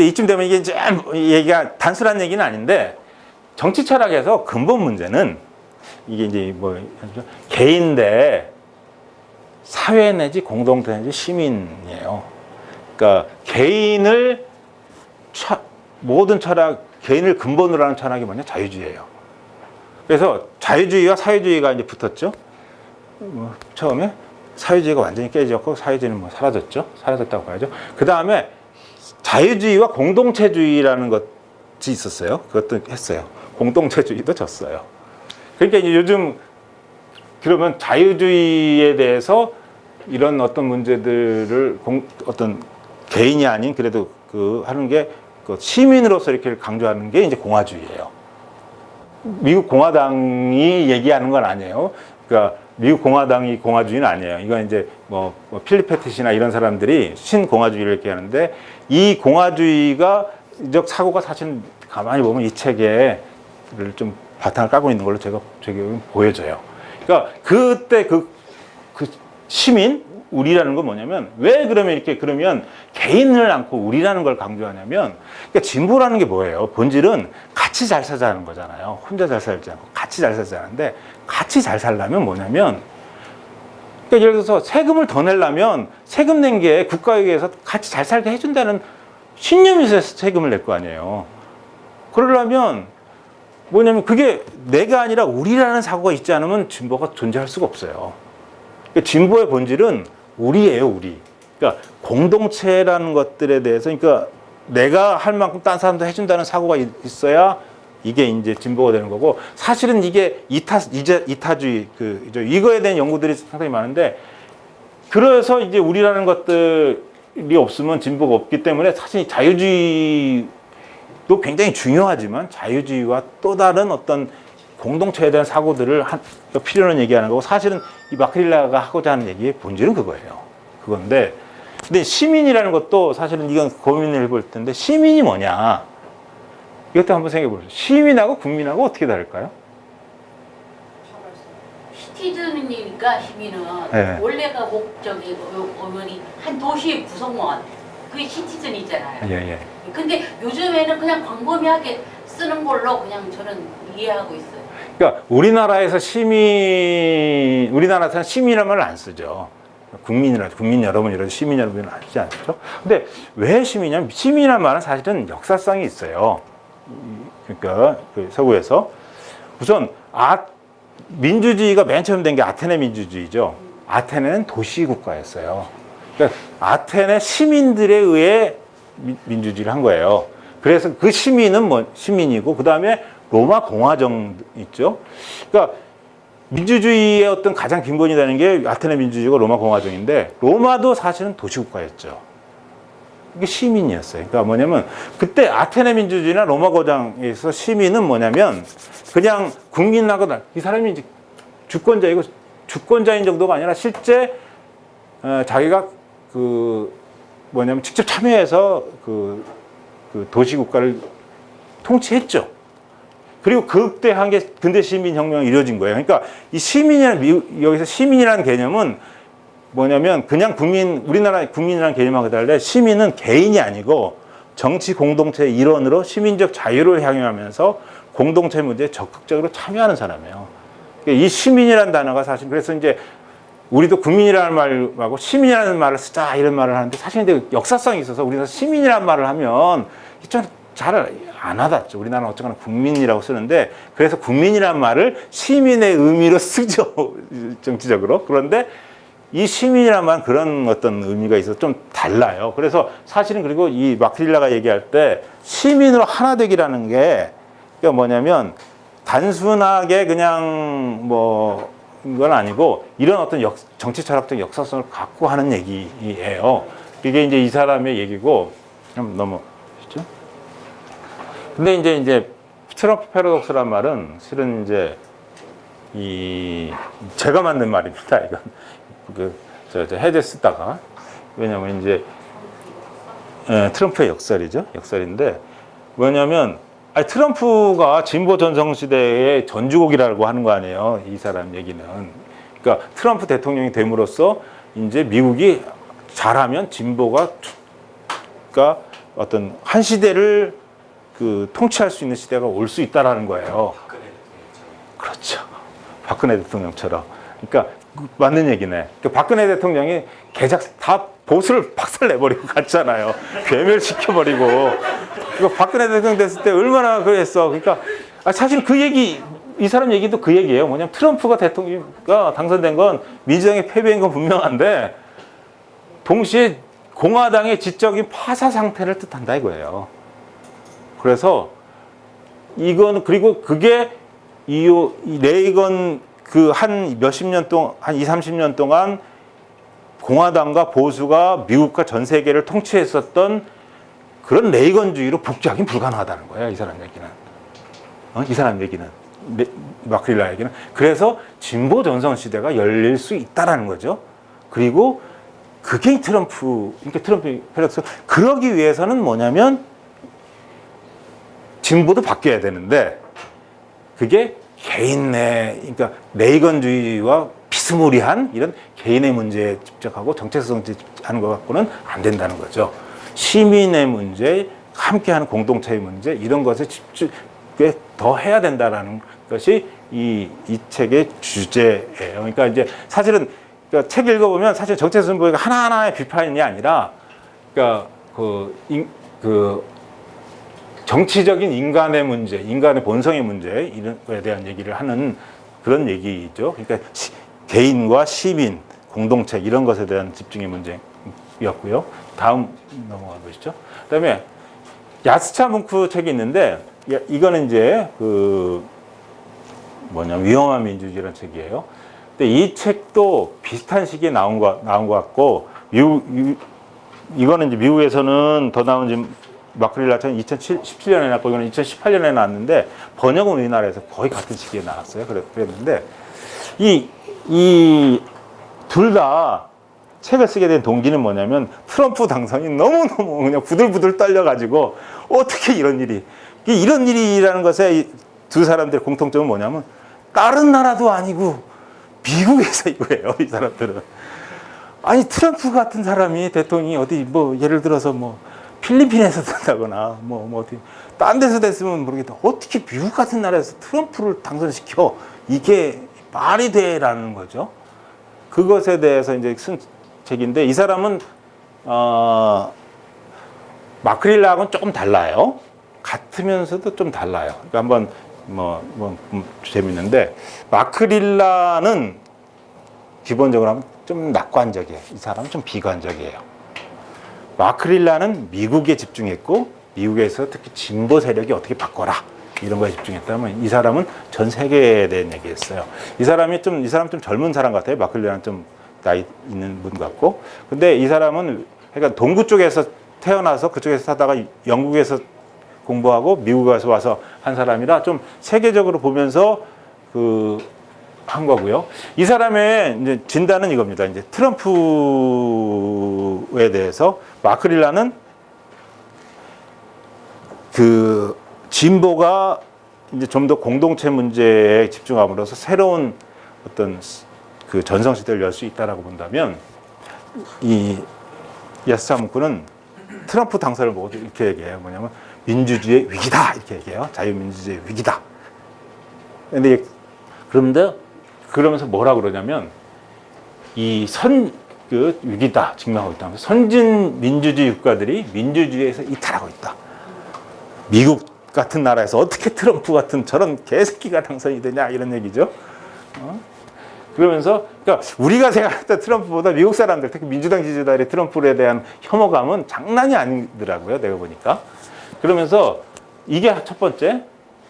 이쯤 되면 이게 이제 얘기가 단순한 얘기는 아닌데, 정치 철학에서 근본 문제는 이게 이제 뭐 개인 대 사회 내지 공동체 내지 시민이에요. 그러니까 개인을 모든 철학, 개인을 근본으로 하는 철학이 뭐냐? 자유주의예요. 그래서 자유주의와 사회주의가 이제 붙었죠. 뭐 처음에 사회주의가 완전히 깨졌고 사회주의는 뭐 사라졌죠. 사라졌다고 봐야죠. 그 다음에 자유주의와 공동체주의라는 것이 있었어요. 그것도 했어요. 공동체주의도 졌어요. 그러니까 이제 요즘 그러면 자유주의에 대해서 이런 어떤 문제들을 어떤 개인이 아닌 그래도 그 하는 게 그 시민으로서 이렇게 강조하는 게 이제 공화주의예요. 미국 공화당이 얘기하는 건 아니에요. 그러니까 미국 공화당이 공화주의는 아니에요. 이건 이제 뭐 필립 패티시나 이런 사람들이 신공화주의를 이렇게 하는데, 이 공화주의가적 사고가 사실 가만히 보면 이 책에를 좀 바탕을 까고 있는 걸로 제가 보여져요. 그러니까 그때 그 시민, 우리라는 건 뭐냐면, 왜 그러면 이렇게 그러면 개인을 않고 우리라는 걸 강조하냐면, 그러니까 진보라는 게 뭐예요? 본질은 같이 잘 살자는 거잖아요. 혼자 잘 살지 않고 같이 잘 살자는데, 같이 잘 살려면 뭐냐면, 그러니까 예를 들어서 세금을 더 내려면 세금 낸 게 국가에 의해서 같이 잘 살게 해준다는 신념이 있어서 세금을 낼 거 아니에요. 그러려면 뭐냐면 그게 내가 아니라 우리라는 사고가 있지 않으면 진보가 존재할 수가 없어요. 그러니까 진보의 본질은 우리예요, 우리. 그러니까 공동체라는 것들에 대해서, 그러니까 내가 할 만큼 딴 사람도 해준다는 사고가 있어야 이게 이제 진보가 되는 거고, 사실은 이게 이타주의, 이거에 대한 연구들이 상당히 많은데, 그래서 이제 우리라는 것들이 없으면 진보가 없기 때문에 사실 자유주의도 굉장히 중요하지만 자유주의와 또 다른 어떤 공동체에 대한 사고들을 필요는 얘기하는 거고, 사실은 이 마크릴라가 하고자 하는 얘기의 본질은 그거예요. 그건데, 근데 시민이라는 것도 사실은 이건 고민을 해볼 텐데, 시민이 뭐냐? 이것도 한번 생각해 보세요. 시민하고 국민하고 어떻게 다를까요? 시티즌이니까 시민은 네. 원래가 목적이 어머니 한 도시의 구성원 그게 시티즌이잖아요. 예, 예. 근데 요즘에는 그냥 광범위하게 쓰는 걸로 그냥 저는 이해하고 있어요. 그러니까 우리나라에서는 시민이라는 말을 안 쓰죠. 국민 여러분이라도 시민 여러분은 하지 않죠. 근데 왜 시민이냐면 시민이라는 말은 사실은 역사성이 있어요. 그러니까 그 서구에서 우선 민주주의가 맨 처음 된 게 아테네 민주주의죠. 아테네는 도시국가였어요. 그러니까 아테네 시민들에 의해 민주주의를 한 거예요. 그래서 그 시민은 시민이고 그 다음에 로마 공화정 있죠. 그러니까 민주주의의 어떤 가장 근본이 되는 게 아테네 민주주의가 로마 공화정인데 로마도 사실은 도시국가였죠. 이게 시민이었어요. 그러니까 뭐냐면 그때 아테네 민주주의나 로마 공화정에서 시민은 뭐냐면 그냥 국민하고 이 사람이 이제 주권자인 정도가 아니라 실제 자기가 직접 참여해서 그 도시국가를 통치했죠. 그리고 그때 한 게 근대 시민혁명이 이루어진 거예요. 그러니까 이 여기서 시민이라는 개념은 뭐냐면 그냥 우리나라 국민이라는 개념하고 달리 시민은 개인이 아니고 정치 공동체의 일원으로 시민적 자유를 향유하면서 공동체 문제에 적극적으로 참여하는 사람이에요. 그러니까 이 시민이라는 단어가 사실 그래서 이제 우리도 국민이라는 말하고 시민이라는 말을 쓰자 이런 말을 하는데 사실 근데 역사성이 있어서 우리가 시민이라는 말을 하면 좀 잘 안 와닿죠. 우리나라는 어쨌거나 국민이라고 쓰는데 그래서 국민이라는 말을 시민의 의미로 쓰죠. 정치적으로. 그런데 이 시민이라는 말은 그런 어떤 의미가 있어서 좀 달라요. 그래서 사실은 그리고 이 마크릴라가 얘기할 때 시민으로 하나 되기라는 게 그러니까 뭐냐면 단순하게 그냥 이건 아니고 이런 어떤 정치 철학적 역사성을 갖고 하는 얘기예요. 이게 이제 이 사람의 얘기고 좀 넘어가시죠. 근데 이제 트럼프 패러독스란 말은 실은 이제 제가 만든 말입니다. 이건 저 해제 쓰다가 왜냐면 이제 트럼프의 역설인데 뭐냐면 트럼프가 진보 전성 시대의 전주곡이라고 하는 거 아니에요. 이 사람 얘기는. 그러니까 트럼프 대통령이 됨으로써 이제 미국이 잘하면 진보가 어떤 한 시대를 통치할 수 있는 시대가 올 수 있다라는 거예요. 그렇죠. 박근혜 대통령처럼. 그러니까 맞는 얘기네. 그러니까 박근혜 대통령이 다 보수를 박살내버리고 갔잖아요. 괴멸시켜버리고. 박근혜 대통령 됐을 때 얼마나 그랬어. 그러니까 사실 이 사람 얘기도 그 얘기예요. 뭐냐면 트럼프가 대통령가 당선된 건 민주당의 패배인 건 분명한데 동시에 공화당의 지적인 파사 상태를 뜻한다 이거예요. 그래서 이건 그리고 그게 이 레이건 한 몇십 년 동안 한 20, 30년 동안 공화당과 보수가 미국과 전 세계를 통치했었던 그런 레이건주의로 복제하기는 불가능하다는 거예요. 이 사람 얘기는. 이 사람 얘기는. 마크릴라 얘기는. 그래서 진보 전성 시대가 열릴 수 있다라는 거죠. 그리고 그게 트럼프 패러독스. 그러기 위해서는 뭐냐면 진보도 바뀌어야 되는데 그게 개인 그러니까 레이건주의와 비스무리한 이런 개인의 문제에 집착하고 정체성 집착하는 것 갖고는 안 된다는 거죠. 시민의 문제, 함께하는 공동체의 문제 이런 것에 집중에 더 해야 된다라는 것이 이 책의 주제예요. 그러니까 이제 사실은 그러니까 책 읽어보면 사실 정체성 보기가 하나하나의 비판이 아니라 그러니까 정치적인 인간의 문제, 인간의 본성의 문제 이런 거에 대한 얘기를 하는 그런 얘기죠. 그러니까 개인과 시민, 공동체 이런 것에 대한 집중의 문제였고요. 다음 넘어가 보시죠. 그다음에 야스차 뭉크 책이 있는데 이거는 이제 위험한 민주주의라는 책이에요. 근데 이 책도 비슷한 시기에 나온 것 같고 이거는 이제 미국에서는 더 나온 마크릴라처럼 2017년에 나왔고 이거는 2018년에 나왔는데 번역은 우리나라에서 거의 같은 시기에 나왔어요. 그랬는데 이 둘 다 책을 쓰게 된 동기는 뭐냐면 트럼프 당선이 너무너무 그냥 부들부들 떨려가지고 어떻게 이런 일이 이런 일이라는 것에 이 두 사람들의 공통점은 뭐냐면 다른 나라도 아니고 미국에서 이거예요. 이 사람들은. 아니 트럼프 같은 사람이 대통령이 어디 뭐 예를 들어서 뭐 필리핀에서 된다거나 뭐 어디 딴 데서 됐으면 모르겠다. 어떻게 미국 같은 나라에서 트럼프를 당선시켜? 이게 말이 돼라는 거죠. 그것에 대해서 이제 쓴 책인데 이 사람은 마크릴라하고는 조금 달라요. 같으면서도 좀 달라요. 그러니까 한번 재밌는데 마크릴라는 기본적으로 하면 좀 낙관적이에요. 이 사람은 좀 비관적이에요. 마크릴라는 미국에 집중했고 미국에서 특히 진보 세력이 어떻게 바꿔라 이런 거에 집중했다면 이 사람은 전 세계에 대한 얘기했어요. 이 사람 좀 젊은 사람 같아요. 마크릴라는 좀 나이 있는 분 같고. 근데 이 사람은 그러니까 동구 쪽에서 태어나서 그쪽에서 사다가 영국에서 공부하고 미국에서 와서 한 사람이라 좀 세계적으로 보면서 한 거고요. 이 사람의 이제 진단은 이겁니다. 이제 트럼프에 대해서 마크릴라는 진보가 이제 좀 더 공동체 문제에 집중함으로써 새로운 어떤 전성 시대를 열 수 있다라고 본다면 이 야스차문크는 트럼프 당선을 보고 이렇게 얘기해요. 뭐냐면 민주주의의 위기다 이렇게 얘기해요. 자유민주주의의 위기다. 근데 그러면서 뭐라 그러냐면 위기다 증명하고 있다. 선진 민주주의 국가들이 민주주의에서 이탈하고 있다. 미국 같은 나라에서 어떻게 트럼프 같은 저런 개새끼가 당선이 되냐 이런 얘기죠. 그러면서 그러니까 우리가 생각했던 트럼프보다 미국 사람들 특히 민주당 지지자들의 트럼프에 대한 혐오감은 장난이 아니더라고요. 내가 보니까. 그러면서 이게 첫 번째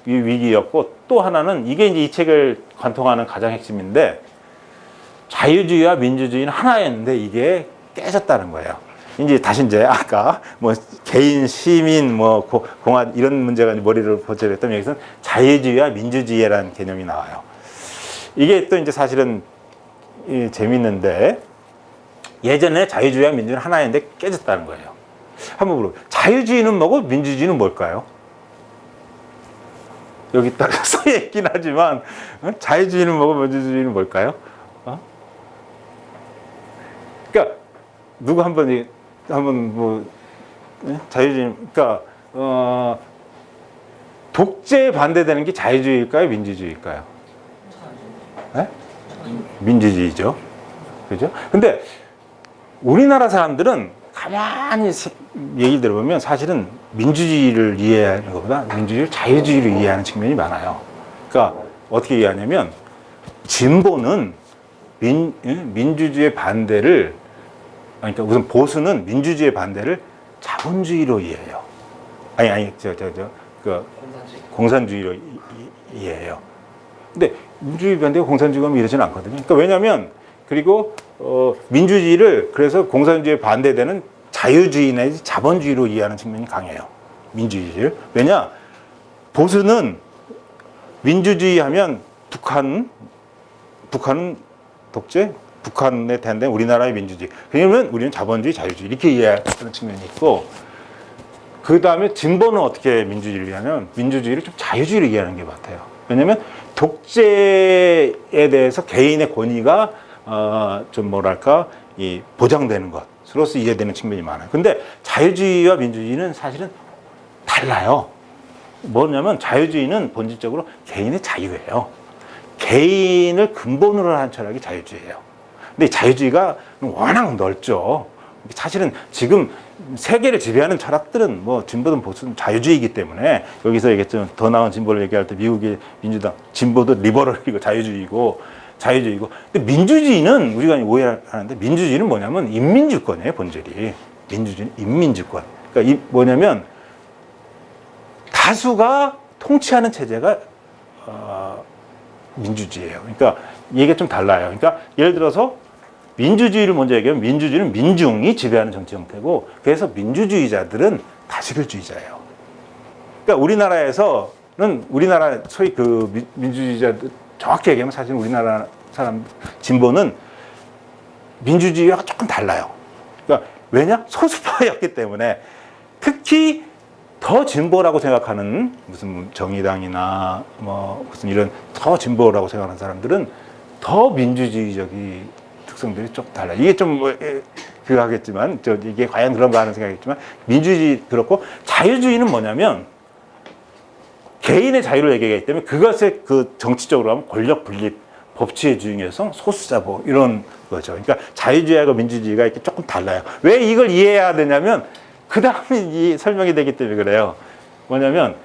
위기였고 또 하나는 이게 이제 이 책을 관통하는 가장 핵심인데 자유주의와 민주주의는 하나였는데 이게 깨졌다는 거예요. 이제 아까 뭐 개인, 시민, 공화 이런 문제가 머리를 보철했던 여기서는 자유주의와 민주주의라는 개념이 나와요. 이게 또 이제 사실은 재밌는데 예전에 자유주의와 민주주의는 하나였는데 깨졌다는 거예요. 한번 물어볼게요. 자유주의는 뭐고 민주주의는 뭘까요? 여기 딱 써 있긴 하지만 자유주의는 뭐고 민주주의는 뭘까요? 그러니까 누구 한번 자유주의 그러니까 독재에 반대되는 게 자유주의일까요, 민주주의일까요? 네? 민주주의죠. 그죠? 근데 우리나라 사람들은 가만히 얘기 들어보면 사실은 민주주의를 이해하는 것보다 자유주의를 이해하는 측면이 많아요. 그러니까 어떻게 이해하냐면 진보는 민주주의의 반대를 그러니까 우선 보수는 민주주의의 반대를 자본주의로 이해해요. 공산주의로 이해해요. 근데 민주주의 반대가 공산주의가 이러지는 않거든요. 그러니까 왜냐하면 그리고 민주주의를 그래서 공산주의에 반대되는 자유주의 내지 자본주의로 이해하는 측면이 강해요. 민주주의를. 왜냐? 보수는 민주주의 하면 북한은 독재, 북한에 대한 우리나라의 민주주의. 그러면 우리는 자본주의, 자유주의 이렇게 이해하는 측면이 있고 그 다음에 진보는 어떻게 민주주의를 이해하냐면 민주주의를 좀 자유주의로 이해하는 게 같아요. 왜냐하면 독재에 대해서 개인의 권위가 좀 보장되는 것으로서 이해되는 측면이 많아요. 근데 자유주의와 민주주의는 사실은 달라요. 뭐냐면 자유주의는 본질적으로 개인의 자유예요. 개인을 근본으로 한 철학이 자유주의예요. 근데 자유주의가 워낙 넓죠. 사실은 지금 세계를 지배하는 철학들은 진보든 보수든 자유주의이기 때문에 여기서 얘기했지만 더 나은 진보를 얘기할 때 미국의 민주당 진보도 리버럴이고 자유주의고 근데 민주주의는 우리가 오해하는데 민주주의는 뭐냐면 인민주권이에요. 본질이 민주주의는 인민주권. 그러니까 뭐냐면 다수가 통치하는 체제가 민주주의예요. 그러니까 이게 좀 달라요. 그러니까 예를 들어서 민주주의를 먼저 얘기하면 민주주의는 민중이 지배하는 정치 형태고 그래서 민주주의자들은 다수결주의자예요. 그러니까 우리나라 소위 민주주의자들 정확히 얘기하면 사실 우리나라 사람 진보는 민주주의와 조금 달라요. 그러니까 왜냐? 소수파였기 때문에 특히 더 진보라고 생각하는 무슨 정의당이나 뭐 무슨 이런 더 진보라고 생각하는 사람들은 더 민주주의적인 특성들이 좀 달라요. 이게 좀 그거 하겠지만 이게 과연 그런가 하는 생각이겠지만 민주주의 그렇고 자유주의는 뭐냐면 개인의 자유를 얘기하기 때문에 그것에 그 정치적으로 하면 권력 분립, 법치의 주인성, 소수자보 이런 거죠. 그러니까 자유주의하고 민주주의가 이렇게 조금 달라요. 왜 이걸 이해해야 되냐면 그 다음에 이 설명이 되기 때문에 그래요. 뭐냐면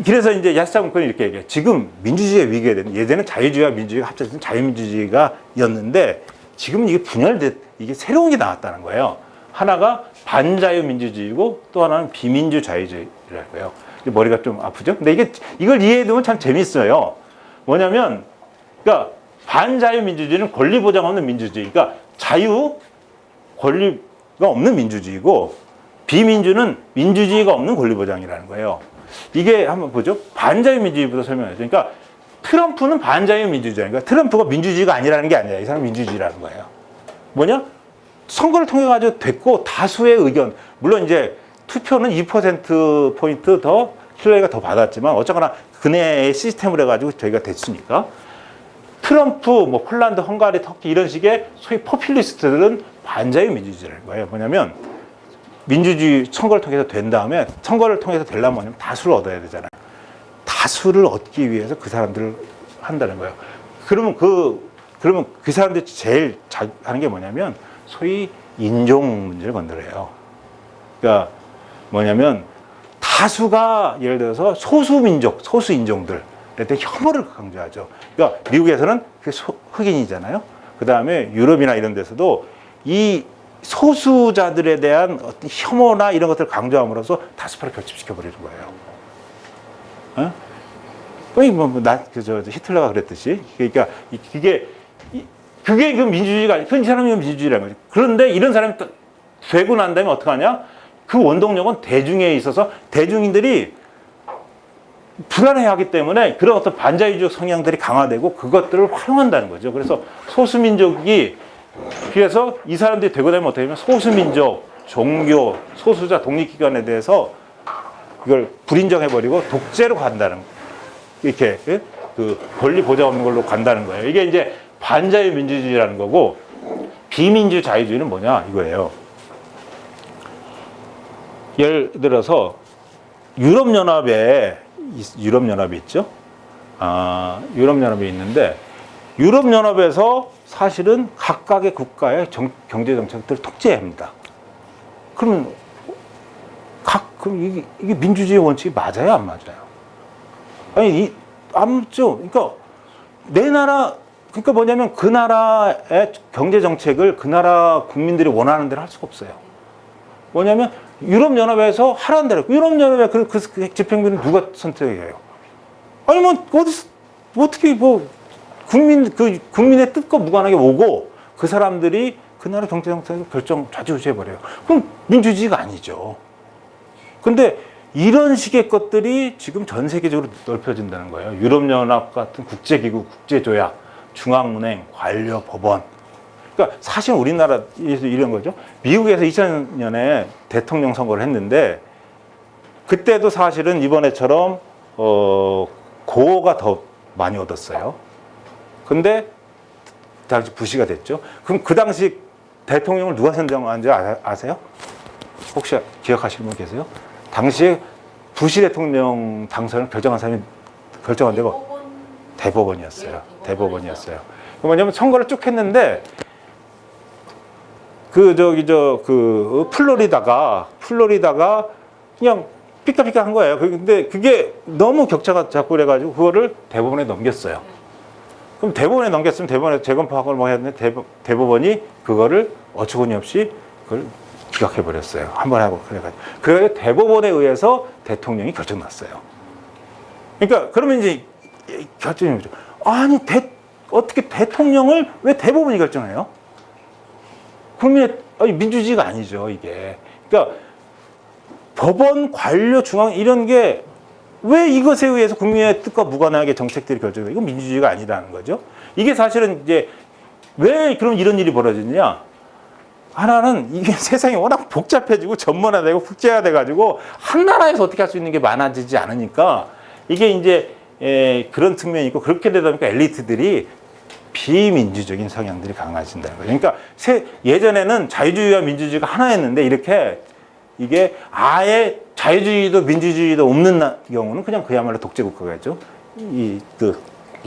그래서 이제 야스차문크는 이렇게 얘기해요. 지금 민주주의의 위기가 되는 예전에는 자유주의와 민주주의가 합쳐진 자유민주주의가였는데 지금 이게 분열돼 이게 새로운 게 나왔다는 거예요. 하나가 반자유민주주의고 또 하나는 비민주 자유주의라고 해요. 머리가 좀 아프죠? 근데 이걸 이해해두면 참 재밌어요. 뭐냐면 그러니까 반자유민주주의는 권리 보장 없는 민주주의. 그러니까 자유 권리가 없는 민주주의고 비민주는 민주주의가 없는 권리 보장이라는 거예요. 이게 한번 보죠. 반자유민주주의부터 설명해요. 그러니까 트럼프는 반자유민주주의. 그러니까 트럼프가 민주주의가 아니라는 게 아니라 이 사람은 민주주의라는 거예요. 뭐냐? 선거를 통해 가지고 됐고 다수의 의견. 물론 이제 투표는 2%포인트 더 힐러리가 더 받았지만 어쨌거나 그네의 시스템을 해가지고 저희가 됐으니까 트럼프, 뭐 폴란드, 헝가리, 터키 이런 식의 소위 포퓰리스트들은 반자유 민주주의라는 거예요. 뭐냐면 민주주의 선거를 통해서 된 다음에 선거를 통해서 되려면 뭐냐면 다수를 얻어야 되잖아요. 다수를 얻기 위해서 그 사람들을 한다는 거예요. 그러면 그 사람들이 제일 잘 하는 게 뭐냐면 소위 인종 문제를 건드려요. 그러니까 뭐냐면 다수가 예를 들어서 소수민족, 소수인종들 때 혐오를 강조하죠. 그러니까 미국에서는 그게 흑인이잖아요. 그 다음에 유럽이나 이런 데서도 이 소수자들에 대한 어떤 혐오나 이런 것들을 강조함으로써 다수파를 결집시켜 버리는 거예요. 거의 히틀러가 그랬듯이. 그러니까 그게 그 민주주의가 그 사람이 민주주의라는 거죠. 그런데 이런 사람이 되고 난 다음에 어떡하냐? 그 원동력은 대중에 있어서 대중인들이 불안해하기 때문에 그런 어떤 반자유적 성향들이 강화되고 그것들을 활용한다는 거죠. 그래서 소수민족이 그래서 이 사람들이 되고 나면 어떻게 되면 소수민족, 종교, 소수자 독립기관에 대해서 이걸 불인정해버리고 독재로 간다는 이렇게 그 권리 보장 없는 걸로 간다는 거예요. 이게 이제 반자유 민주주의라는 거고 비민주 자유주의는 뭐냐 이거예요. 예를 들어서 유럽연합이 있죠. 유럽연합이 있는데 유럽연합에서 사실은 각각의 국가의 경제정책들을 통제합니다. 그러면 그럼 이게 민주주의 원칙이 맞아요, 안 맞아요? 아니, 안 맞죠. 그러니까 내 나라, 그러니까 뭐냐면 그 나라의 경제정책을 그 나라 국민들이 원하는 대로 할 수가 없어요. 뭐냐면 유럽연합에서 하라는 대로, 유럽연합에 그 집행부는 누가 선택해요? 아니, 뭐, 어디서, 어떻게 국민의 뜻과 무관하게 오고 그 사람들이 그 나라 경제정책을 좌지우지해버려요. 그럼 민주주의가 아니죠. 근데 이런 식의 것들이 지금 전 세계적으로 넓혀진다는 거예요. 유럽연합 같은 국제기구, 국제조약, 중앙은행, 관료, 법원. 그러니까 사실 우리나라에서 이런 거죠. 미국에서 2000년에 대통령 선거를 했는데 그때도 사실은 이번에처럼 고어가 더 많이 얻었어요. 근데 당시 부시가 됐죠. 그럼 그 당시 대통령을 누가 선정한지 아세요? 혹시 기억하시는 분 계세요? 당시에 부시 대통령 당선을 결정한 사람이 결정한 데가 대법원이었어요. 대법원이었어요. 뭐냐면 선거를 쭉 했는데 플로리다가 그냥 삐까삐까 한 거예요. 근데 그게 너무 격차가 자꾸 그래가지고 그거를 대법원에 넘겼어요. 그럼 대법원에 넘겼으면 대법원에 재검토하고 뭐 했는데 대법원이 그거를 어처구니없이 그걸 기각해버렸어요. 한 번 하고 그래가지고. 그래서 대법원에 의해서 대통령이 결정났어요. 그러니까 그러면 이제 결정이 뭐죠? 아니 어떻게 대통령을 왜 대법원이 결정해요? 민주주의가 아니죠, 이게. 그러니까 법원, 관료, 중앙 이런 게 왜 이것에 의해서 국민의 뜻과 무관하게 정책들이 결정돼요? 이건 민주주의가 아니라는 거죠. 이게 사실은 이제 왜 그럼 이런 일이 벌어지느냐? 하나는 이게 세상이 워낙 복잡해지고 전문화되고 국제화돼가지고 한 나라에서 어떻게 할 수 있는 게 많아지지 않으니까 이게 이제 그런 측면이 있고 그렇게 되다 보니까 엘리트들이 비민주적인 성향들이 강해진다는 거예요. 그러니까 예전에는 자유주의와 민주주의가 하나였는데 이렇게 이게 아예 자유주의도 민주주의도 없는 경우는 그냥 그야말로 독재 국가겠죠.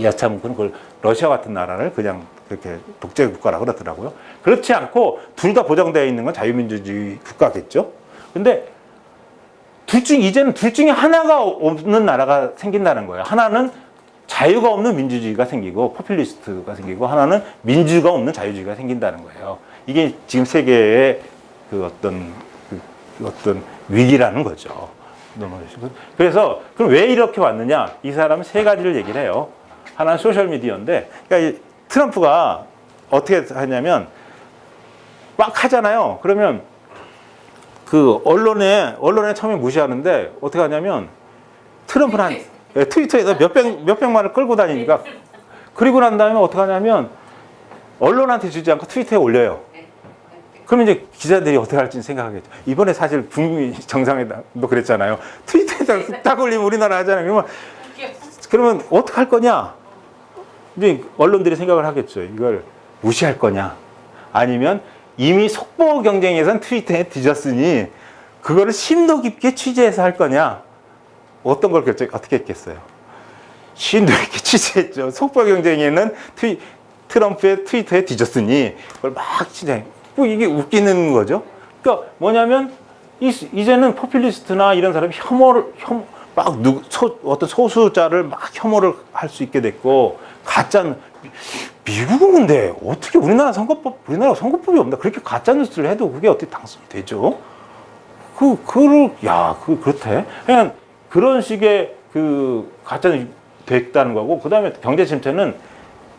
야차문구는 그걸 러시아 같은 나라를 그냥 그렇게 독재 국가라고 그러더라고요. 그렇지 않고 둘 다 보장되어 있는 건 자유민주주의 국가겠죠. 근데 이제는 둘 중에 하나가 없는 나라가 생긴다는 거예요. 하나는 자유가 없는 민주주의가 생기고 포퓰리스트가 생기고 하나는 민주가 없는 자유주의가 생긴다는 거예요. 이게 지금 세계의 어떤 위기라는 거죠. 그래서 그럼 왜 이렇게 왔느냐? 이 사람은 세 가지를 얘기를 해요. 하나는 소셜 미디어인데, 그러니까 트럼프가 어떻게 하냐면 막 하잖아요. 그러면 그 언론에 처음에 무시하는데 어떻게 하냐면 트럼프는 트위터에다 몇백만을 끌고 다니니까 그리고 난 다음에 어떻게 하냐면 언론한테 주지 않고 트위터에 올려요. 그러면 이제 기자들이 어떻게 할지 생각하겠죠. 이번에 사실 북미 정상회담도 그랬잖아요. 트위터에다 딱 올리면 우리나라 하잖아요. 그러면 어떻게 할 거냐? 이제 언론들이 생각을 하겠죠. 이걸 무시할 거냐? 아니면 이미 속보 경쟁에선 트위터에 뒤졌으니 그거를 심도 깊게 취재해서 할 거냐? 어떤 걸 어떻게 했겠어요? 심도 깊게 취재했죠. 속보 경쟁에는 트럼프의 트위터에 뒤졌으니 그걸 막 취재해. 뭐 이게 웃기는 거죠. 그러니까 뭐냐면 이제는 포퓰리스트나 이런 사람이 어떤 소수자를 막 혐오를 할 수 있게 됐고 미국은 근데 어떻게 우리나라 선거법이 없나? 그렇게 가짜 뉴스를 해도 그게 어떻게 당선이 되죠? 그렇대. 그냥 그런 식의 가짜 뉴스 됐다는 거고, 그 다음에 경제 침체는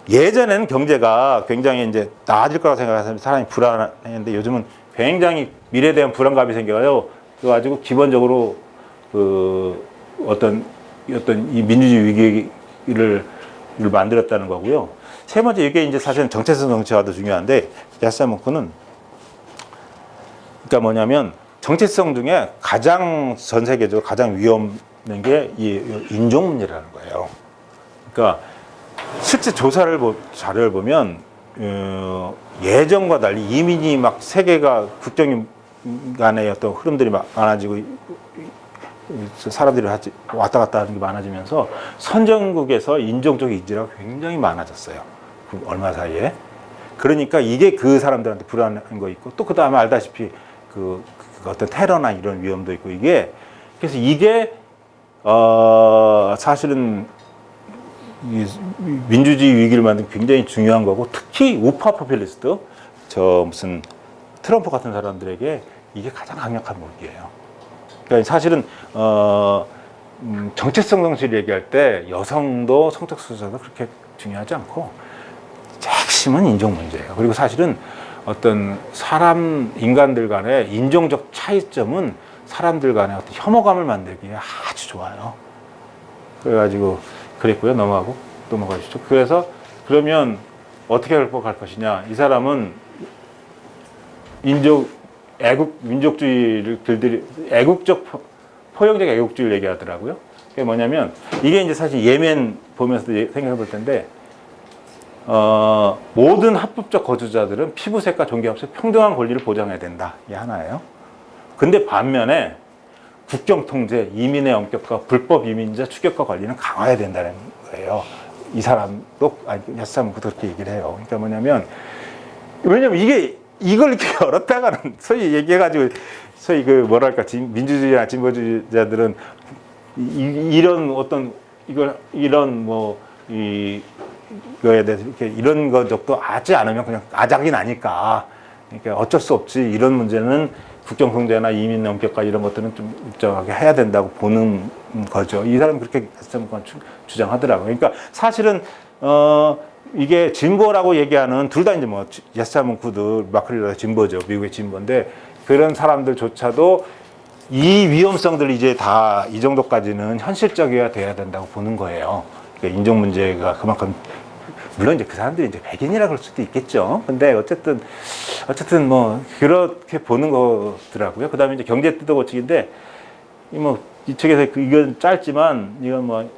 예전에는 경제가 굉장히 이제 나아질 거라고 생각해서 사람이 불안했는데 요즘은 굉장히 미래에 대한 불안감이 생겨요. 그래가지고 기본적으로 어떤 이 민주주의 위기를 만들었다는 거고요. 세 번째, 이게 이제 사실은 정체성 정치화도 중요한데, 야스아문크는 그러니까 뭐냐면 정체성 중에 가장 전 세계적으로 가장 위험한 게 이 인종 문제라는 거예요. 그러니까 실제 자료를 보면 예전과 달리 이민이 막 세계가 국경 간의 어떤 흐름들이 많아지고 사람들이 왔다 갔다 하는 게 많아지면서 선진국에서 인종적 인지가 굉장히 많아졌어요. 얼마 사이에. 그러니까 이게 그 사람들한테 불안한 거 있고, 또 그 다음에 알다시피 그 어떤 테러나 이런 위험도 있고, 그래서 이게 사실은 이 민주주의 위기를 만든 굉장히 중요한 거고, 특히 우파 포퓰리스트, 무슨 트럼프 같은 사람들에게 이게 가장 강력한 무기예요. 그러니까 사실은 정체성 정치를 얘기할 때 여성도 성적 수저도 그렇게 중요하지 않고 핵심은 인종 문제예요. 그리고 사실은 어떤 인간들 간의 인종적 차이점은 사람들 간의 어떤 혐오감을 만들기에 아주 좋아요. 그래가지고 그랬고요. 넘어가시죠. 그래서 그러면 어떻게 극복할 것이냐? 이 사람은 민족주의를 포용적 애국주의를 얘기하더라고요. 그게 뭐냐면 이게 이제 사실 예멘 보면서도 생각해 볼 텐데, 모든 합법적 거주자들은 피부색과 종교합색 평등한 권리를 보장해야 된다. 이게 하나예요. 근데 반면에 국경 통제, 이민의 엄격과 불법 이민자 추격과 관리는 강화해야 된다는 거예요. 이 사람도, 야스아문크도 그렇게 얘기를 해요. 그러니까 뭐냐면, 왜냐면 이걸 이렇게 열었다가는 소위 얘기해가지고, 소위 민주주의나 진보주의자들은 이거에 대해서 이런 것도 하지 않으면 그냥 아작이 나니까. 그러니까 어쩔 수 없지. 이런 문제는 국경 통제나 이민 엄격과 이런 것들은 좀 일정하게 해야 된다고 보는 거죠. 이 사람은 그렇게 주장하더라고요. 그러니까 사실은 이게 진보라고 얘기하는 둘 다 이제 야스아문크도 마크릴러도 진보죠. 미국의 진보인데 그런 사람들조차도 이 위험성들 이제 다 이 정도까지는 현실적이어야 돼야 된다고 보는 거예요. 그러니까 인종 문제가 그만큼 물론 이제 그 사람들이 이제 백인이라 그럴 수도 있겠죠. 근데 어쨌든 뭐 그렇게 보는 거더라고요. 그다음에 이제 경제 뜯어고치기인데 뭐 이쪽에서 이건 짧지만 이건 뭐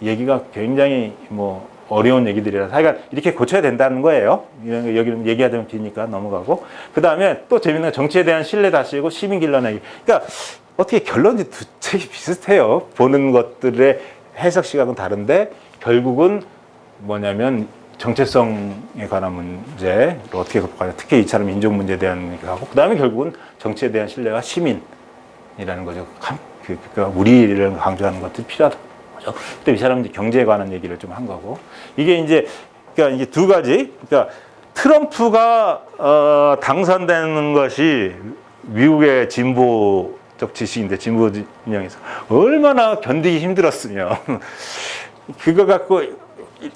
얘기가 굉장히 뭐 어려운 얘기들이라 하여간 이렇게 고쳐야 된다는 거예요. 이런 거 여기는 얘기하자면 기니까 넘어가고 그다음에 또 재밌는 건 정치에 대한 신뢰 다시고 시민 길러내기. 그러니까 어떻게 결론이 두 책이 비슷해요. 보는 것들의 해석 시각은 다른데 결국은 뭐냐면 정체성에 관한 문제 어떻게 극복하냐. 특히 이처럼 인종 문제에 대한 얘기하고 그다음에 결국은 정치에 대한 신뢰와 시민이라는 거죠. 그러니까 우리를 강조하는 것들이 필요하다. 또 이 사람은 이제 경제에 관한 얘기를 좀 한 거고 이게 이제 그러니까 이게 두 가지 그러니까 트럼프가 당선되는 것이 미국의 진보적 지식인데 진보 진영에서 얼마나 견디기 힘들었으면 그거 갖고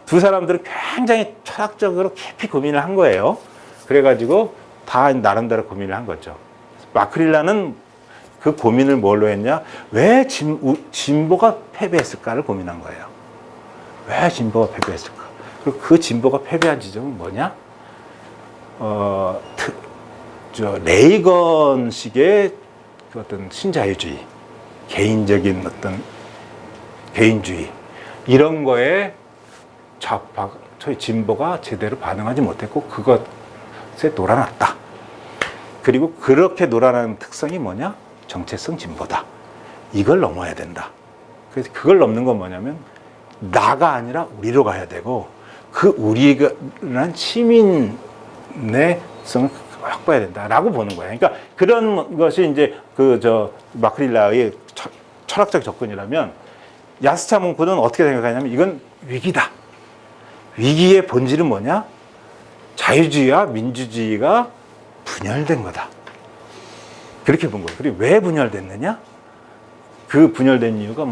두 사람들은 굉장히 철학적으로 깊이 고민을 한 거예요. 그래가지고 다 나름대로 고민을 한 거죠. 마크릴라는 그 고민을 뭘로 했냐? 왜 진보가 패배했을까를 고민한 거예요. 왜 진보가 패배했을까? 그리고 그 진보가 패배한 지점은 뭐냐? 레이건식의 그 어떤 신자유주의, 개인적인 어떤 개인주의 이런 거에 저희 진보가 제대로 반응하지 못했고 그것에 놀아났다. 그리고 그렇게 놀아나는 특성이 뭐냐? 정체성 진보다. 이걸 넘어야 된다. 그래서 그걸 넘는 건 뭐냐면 나가 아니라 우리로 가야 되고 그 우리라는 시민의 성을 확보해야 된다라고 보는 거예요. 그러니까 그런 것이 이제 마크릴라의 철학적 접근이라면 야스차 몽크는 어떻게 생각하냐면 이건 위기다. 위기의 본질은 뭐냐? 자유주의와 민주주의가 분열된 거다. 그렇게 본 거예요. 그리고 왜 분열됐느냐? 그 분열된 이유가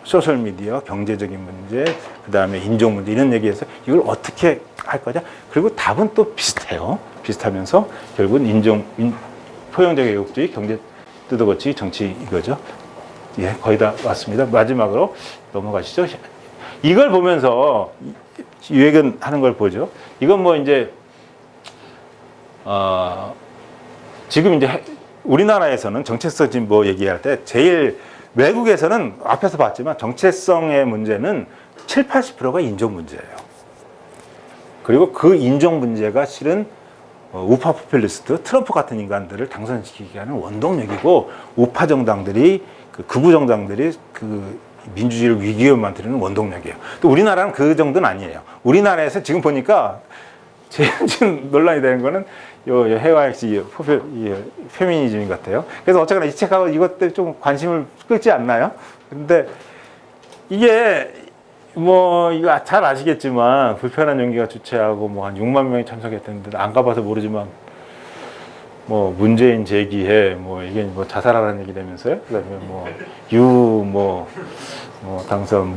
소셜미디어, 경제적인 문제, 그 다음에 인종 문제 이런 얘기해서 이걸 어떻게 할 거냐? 그리고 답은 또 비슷해요. 비슷하면서 결국은 포용적 애국주의, 경제 뜯어고치기, 정치 이거죠. 예, 거의 다 왔습니다. 마지막으로 넘어가시죠. 이걸 보면서 유해근 걸 보죠. 이건 뭐 이제 지금 이제 우리나라에서는 정체성 진보 얘기할 때 제일 외국에서는 앞에서 봤지만 정체성의 문제는 7, 80%가 인종 문제예요. 그리고 그 인종 문제가 실은 우파 포퓰리스트 트럼프 같은 인간들을 당선시키기 위한 원동력이고 우파 정당들이 극우 정당들이 그 민주주의를 위기에 만드는 원동력이에요. 또 우리나라는 그 정도는 아니에요. 우리나라에서 지금 보니까 제일 지금 논란이 되는 거는 해와역시 페미니즘 같아요. 그래서 어쨌거나 이 책하고 이것 때문에 좀 관심을 끌지 않나요? 근데 이게 이거 잘 아시겠지만 불편한 용기가 주최하고 한 6만 명이 참석했는데 안 가봐서 모르지만 문재인 제기해 이게 자살하라는 얘기 되면서요. 그다음에 당선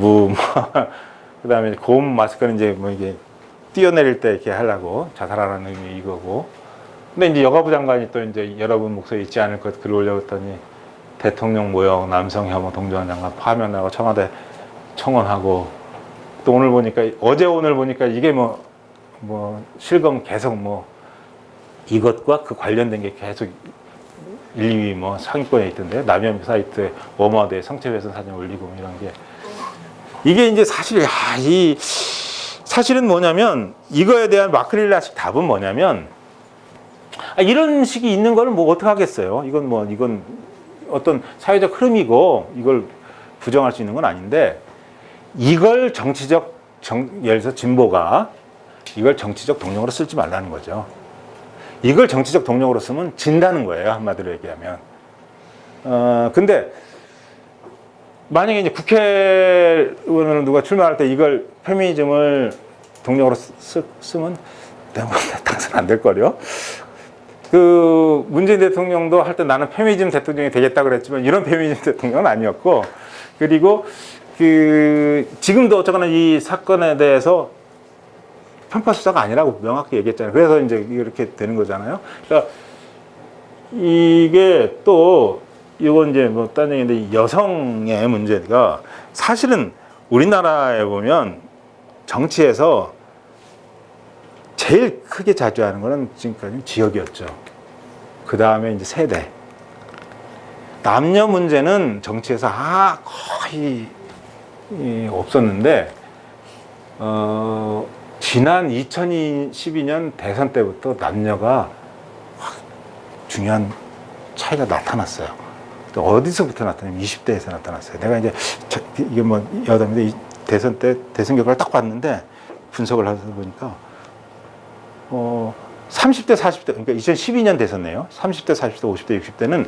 그다음에 고음 마스크는 이제 이게 뛰어내릴 때 이렇게 하려고 자살하라는 의미 이거고. 근데 이제 여가부 장관이 또 이제 여러분 목소리 있지 않을 것 글을 올려봤더니 대통령 모욕, 남성 혐오, 동정한 장관 파면하고 청와대 청원하고 또 오늘 보니까 오늘 보니까 이게 실검 계속 이것과 그 관련된 게 계속 1, 2위 상위권에 있던데 남혐 사이트에 워머드에 성체훼손 사진 올리고 이런 게 이게 이제 사실은 뭐냐면 이거에 대한 마크릴라식 답은 뭐냐면 이런 식이 있는 거는 어떻게 하겠어요. 이건 어떤 사회적 흐름이고 이걸 부정할 수 있는 건 아닌데 이걸 예를 들어서 진보가 이걸 정치적 동력으로 쓰지 말라는 거죠. 이걸 정치적 동력으로 쓰면 진다는 거예요. 한마디로 얘기하면. 근데 만약에 이제 국회의원으로 누가 출마할 때 이걸 페미니즘을 동력으로 쓰면 당선 안 될 거요. 그 문재인 대통령도 할 때 나는 페미니즘 대통령이 되겠다 그랬지만 이런 페미니즘 대통령은 아니었고 그리고 지금도 어쨌거나 이 사건에 대해서 편파 수사가 아니라고 명확히 얘기했잖아요. 그래서 이제 이렇게 되는 거잖아요. 그러니까 이게 또 이건 이제 딴 얘기인데 여성의 문제가 사실은 우리나라에 보면 정치에서 제일 크게 자주하는 거는 지금까지 지역이었죠. 그 다음에 이제 세대. 남녀 문제는 정치에서 거의 없었는데, 지난 2012년 대선 때부터 남녀가 확 중요한 차이가 나타났어요. 또 어디서부터 나타나냐면 20대에서 나타났어요. 내가 이제 이게 뭐 여담인데 이 대선 때 대선 결과를 딱 봤는데 분석을 하다 보니까 30대, 40대, 그러니까 2012년 대선이에요. 30대, 40대, 50대, 60대는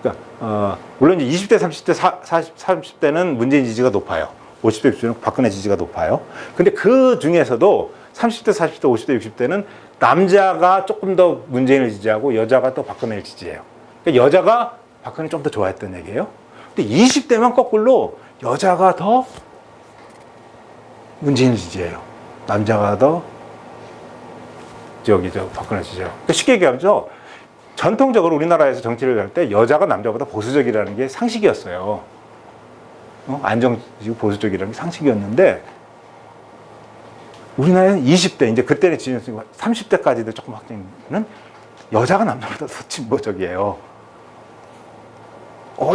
그러니까 물론 이제 20대, 30대, 30대는 문재인 지지가 높아요. 50대, 60대는 박근혜 지지가 높아요. 근데 그 중에서도 30대, 40대, 50대, 60대는 남자가 조금 더 문재인을 지지하고 여자가 또 박근혜를 지지해요. 그러니까 여자가 박근혜를 좀 더 좋아했던 얘기예요. 근데 20대만 거꾸로 여자가 더 문재인을 지지해요. 남자가 더 박근혜 지지해요. 그러니까 쉽게 얘기하면 전통적으로 우리나라에서 정치를 할 때 여자가 남자보다 보수적이라는 게 상식이었어요. 안정적이고 보수적이라는 게 상식이었는데 우리나라는 20대, 이제 그때는 30대까지도 조금 확정은 여자가 남자보다 더 진보적이에요.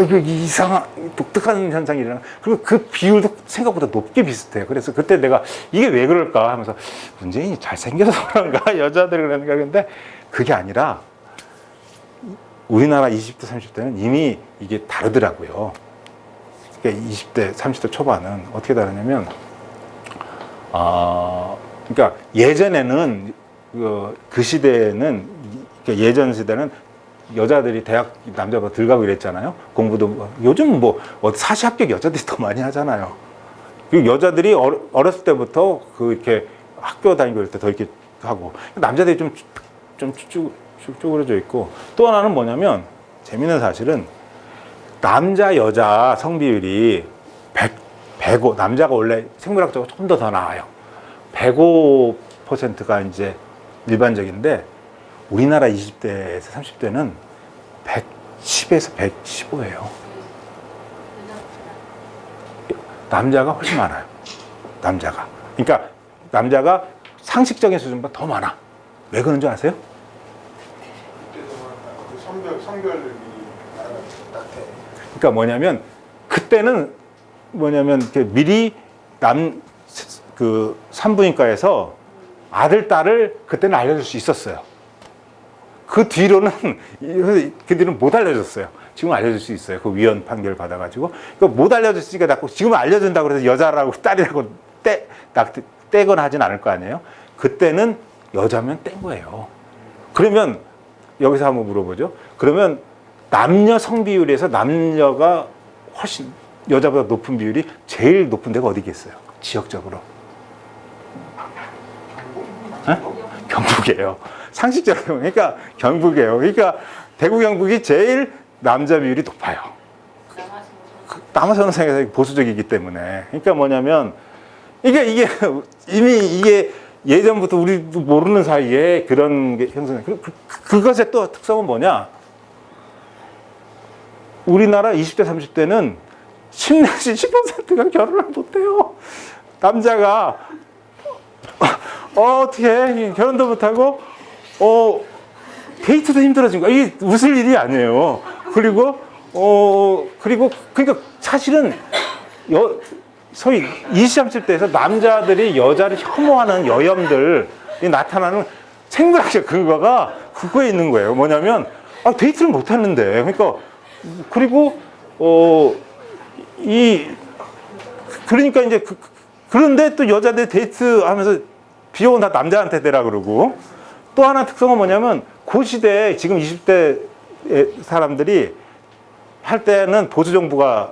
이거 이상한, 독특한 현상이 일어나. 그리고 그 비율도 생각보다 높게 비슷해요. 그래서 그때 내가 이게 왜 그럴까 하면서 문재인이 잘생겨서 그런가? 여자들이 그런가? 근데 그게 아니라 우리나라 20대, 30대는 이미 이게 다르더라고요. 그러니까 20대, 30대 초반은 어떻게 다르냐면, 그러니까 예전에는 그 시대에는, 그러니까 예전 시대는 여자들이 대학 남자보다 덜 가고 이랬잖아요. 공부도 요즘 사시 합격 여자들이 더 많이 하잖아요. 그리고 여자들이 어렸을 때부터 이렇게 학교 다니고 이럴 때 더 이렇게 하고 남자들이 좀 쭈그러져 있고 또 하나는 뭐냐면 재밌는 사실은 남자 여자 성비율이 105 남자가 원래 생물학적으로 조금 더 나아요. 105%가 이제 일반적인데 우리나라 20대에서 30대는 110에서 115예요. 남자가 훨씬 많아요. 남자가. 그러니까 남자가 상식적인 수준보다 더 많아. 왜 그런 줄 아세요? 성별이 그러니까 뭐냐면 그때는 미리 산부인과에서 아들, 딸을 그때는 알려줄 수 있었어요. 그 뒤로는 못 알려줬어요. 지금 알려줄 수 있어요. 그 위헌 판결 받아가지고. 못 알려줬으니까 자꾸 지금 알려준다고 그래서 여자라고 딸이라고 떼거나 하진 않을 거 아니에요. 그때는 여자면 뗀 거예요. 그러면 여기서 한번 물어보죠. 그러면 남녀 성비율에서 남녀가 훨씬 여자보다 높은 비율이 제일 높은 데가 어디겠어요? 지역적으로. 경북이에요. 상식적으로. 그러니까 경북이에요. 그러니까 대구 경북이 제일 남자 비율이 높아요. 남아선은 생각이 보수적이기 때문에. 그러니까 뭐냐면 이게 이미 이게 예전부터 우리도 모르는 사이에 그런 게 형성돼. 그것의 또 특성은 뭐냐? 우리나라 20대, 30대는 10 내지 10%가 결혼을 못해요. 남자가 어떻게 해? 결혼도 못하고 데이트도 힘들어진 거야. 이게 웃을 일이 아니에요. 그리고 그러니까 사실은 소위 20, 30대에서 남자들이 여자를 혐오하는 여염들이 나타나는 생물학적 근거가 그거에 있는 거예요. 뭐냐면 데이트를 못 하는데. 그러니까 그리고 그러니까 이제 그런데 또 여자들 데이트하면서 비용은 다 남자한테 대라 그러고 또 하나 특성은 뭐냐면 그 시대에 지금 20대 사람들이 할 때는 보수 정부가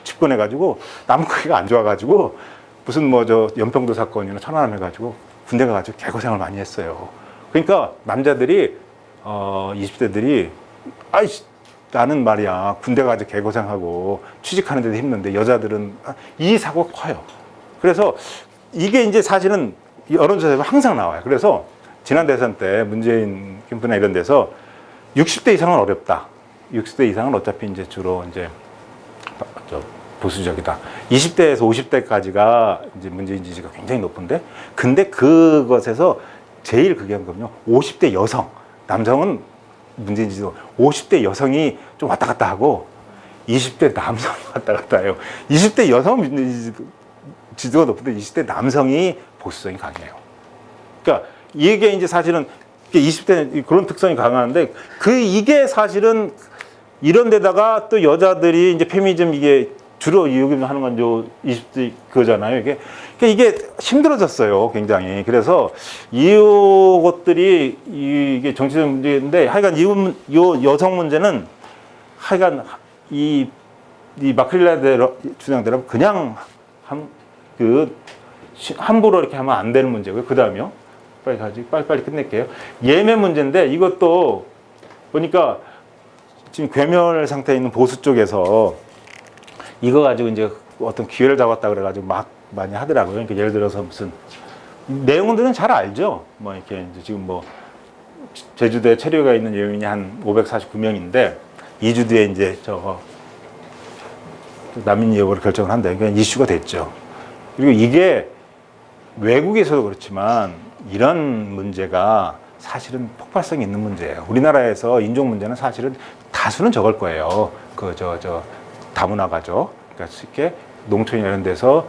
집권해가지고 남극이가 안 좋아가지고 무슨 연평도 사건이나 천안함 해가지고 군대 가가지고 개고생을 많이 했어요. 그러니까 남자들이 20대들이 나는 말이야 군대 가가지고 개고생하고 취직하는 데도 힘든데 여자들은 이 사고가 커요. 그래서 이게 이제 사실은 여론조사에 항상 나와요. 그래서 지난 대선 때 문재인 캠프나 이런 데서 60대 이상은 어렵다. 60대 이상은 어차피 이제 주로 이제 보수적이다. 20대에서 50대까지가 이제 문재인 지지가 굉장히 높은데, 근데 그것에서 제일 그게 한 거는요, 50대 여성, 남성은 문재인 지지도 50대 여성이 좀 왔다 갔다 하고 20대 남성이 왔다 갔다 해요. 20대 여성 문재인 지지도가 높은데 20대 남성이 보수성이 강해요. 그러니까 이게 이제 사실은 20대 그런 특성이 강한데, 이게 사실은 이런 데다가 또 여자들이 이제 페미니즘 이게 주로 요구하는 건 요 20대 그거잖아요. 이게 힘들어졌어요, 굉장히. 그래서 이것들이 이게 정치적 문제인데, 하여간 요 여성 문제는 하여간 이 마크릴라대로 주장대로 그냥 함부로 이렇게 하면 안 되는 문제고요. 그 다음에요. 빨리 끝낼게요. 예매 문제인데, 이것도 보니까 지금 괴멸 상태에 있는 보수 쪽에서 이거 가지고 이제 어떤 기회를 잡았다 그래가지고 막 많이 하더라고요. 그러니까 예를 들어서 무슨 내용들은 잘 알죠. 뭐 이렇게 이제 지금 뭐 제주도에 체류가 있는 여민이 한 549명인데 2주 뒤에 이제 난민 여부를 결정을 한다. 그러니까 이슈가 됐죠. 그리고 이게 외국에서도 그렇지만 이런 문제가 사실은 폭발성이 있는 문제예요. 우리나라에서 인종 문제는 사실은 다수는 적을 거예요. 다문화가죠. 그러니까 쉽게 농촌 이런 데서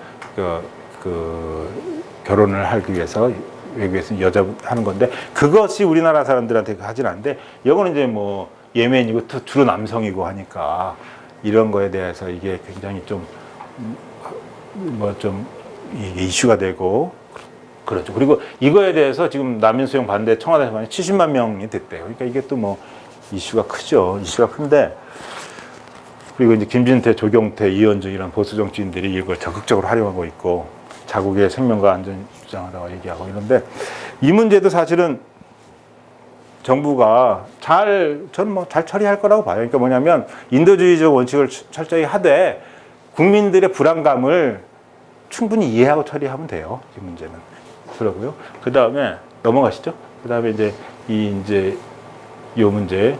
결혼을 하기 위해서 외국에서 여자 하는 건데, 그것이 우리나라 사람들한테 하진 않는데, 이거는 이제 뭐 예멘이고 주로 남성이고 하니까 이런 거에 대해서 이게 굉장히 좀 이게 이슈가 되고 그렇죠. 그리고 이거에 대해서 지금 난민 수용 반대 청와대에서 70만 명이 됐대요. 그러니까 이게 또 뭐 이슈가 크죠. 이슈가 큰데, 그리고 이제 김진태, 조경태, 이현주 이런 보수 정치인들이 이걸 적극적으로 활용하고 있고 자국의 생명과 안전 주장하다고 얘기하고 이런데, 이 문제도 사실은 정부가 저는 뭐 잘 처리할 거라고 봐요. 그러니까 뭐냐면 인도주의적 원칙을 철저히 하되 국민들의 불안감을 충분히 이해하고 처리하면 돼요. 이 문제는. 그러고요. 그 다음에 넘어가시죠. 그 다음에 이제 이 문제.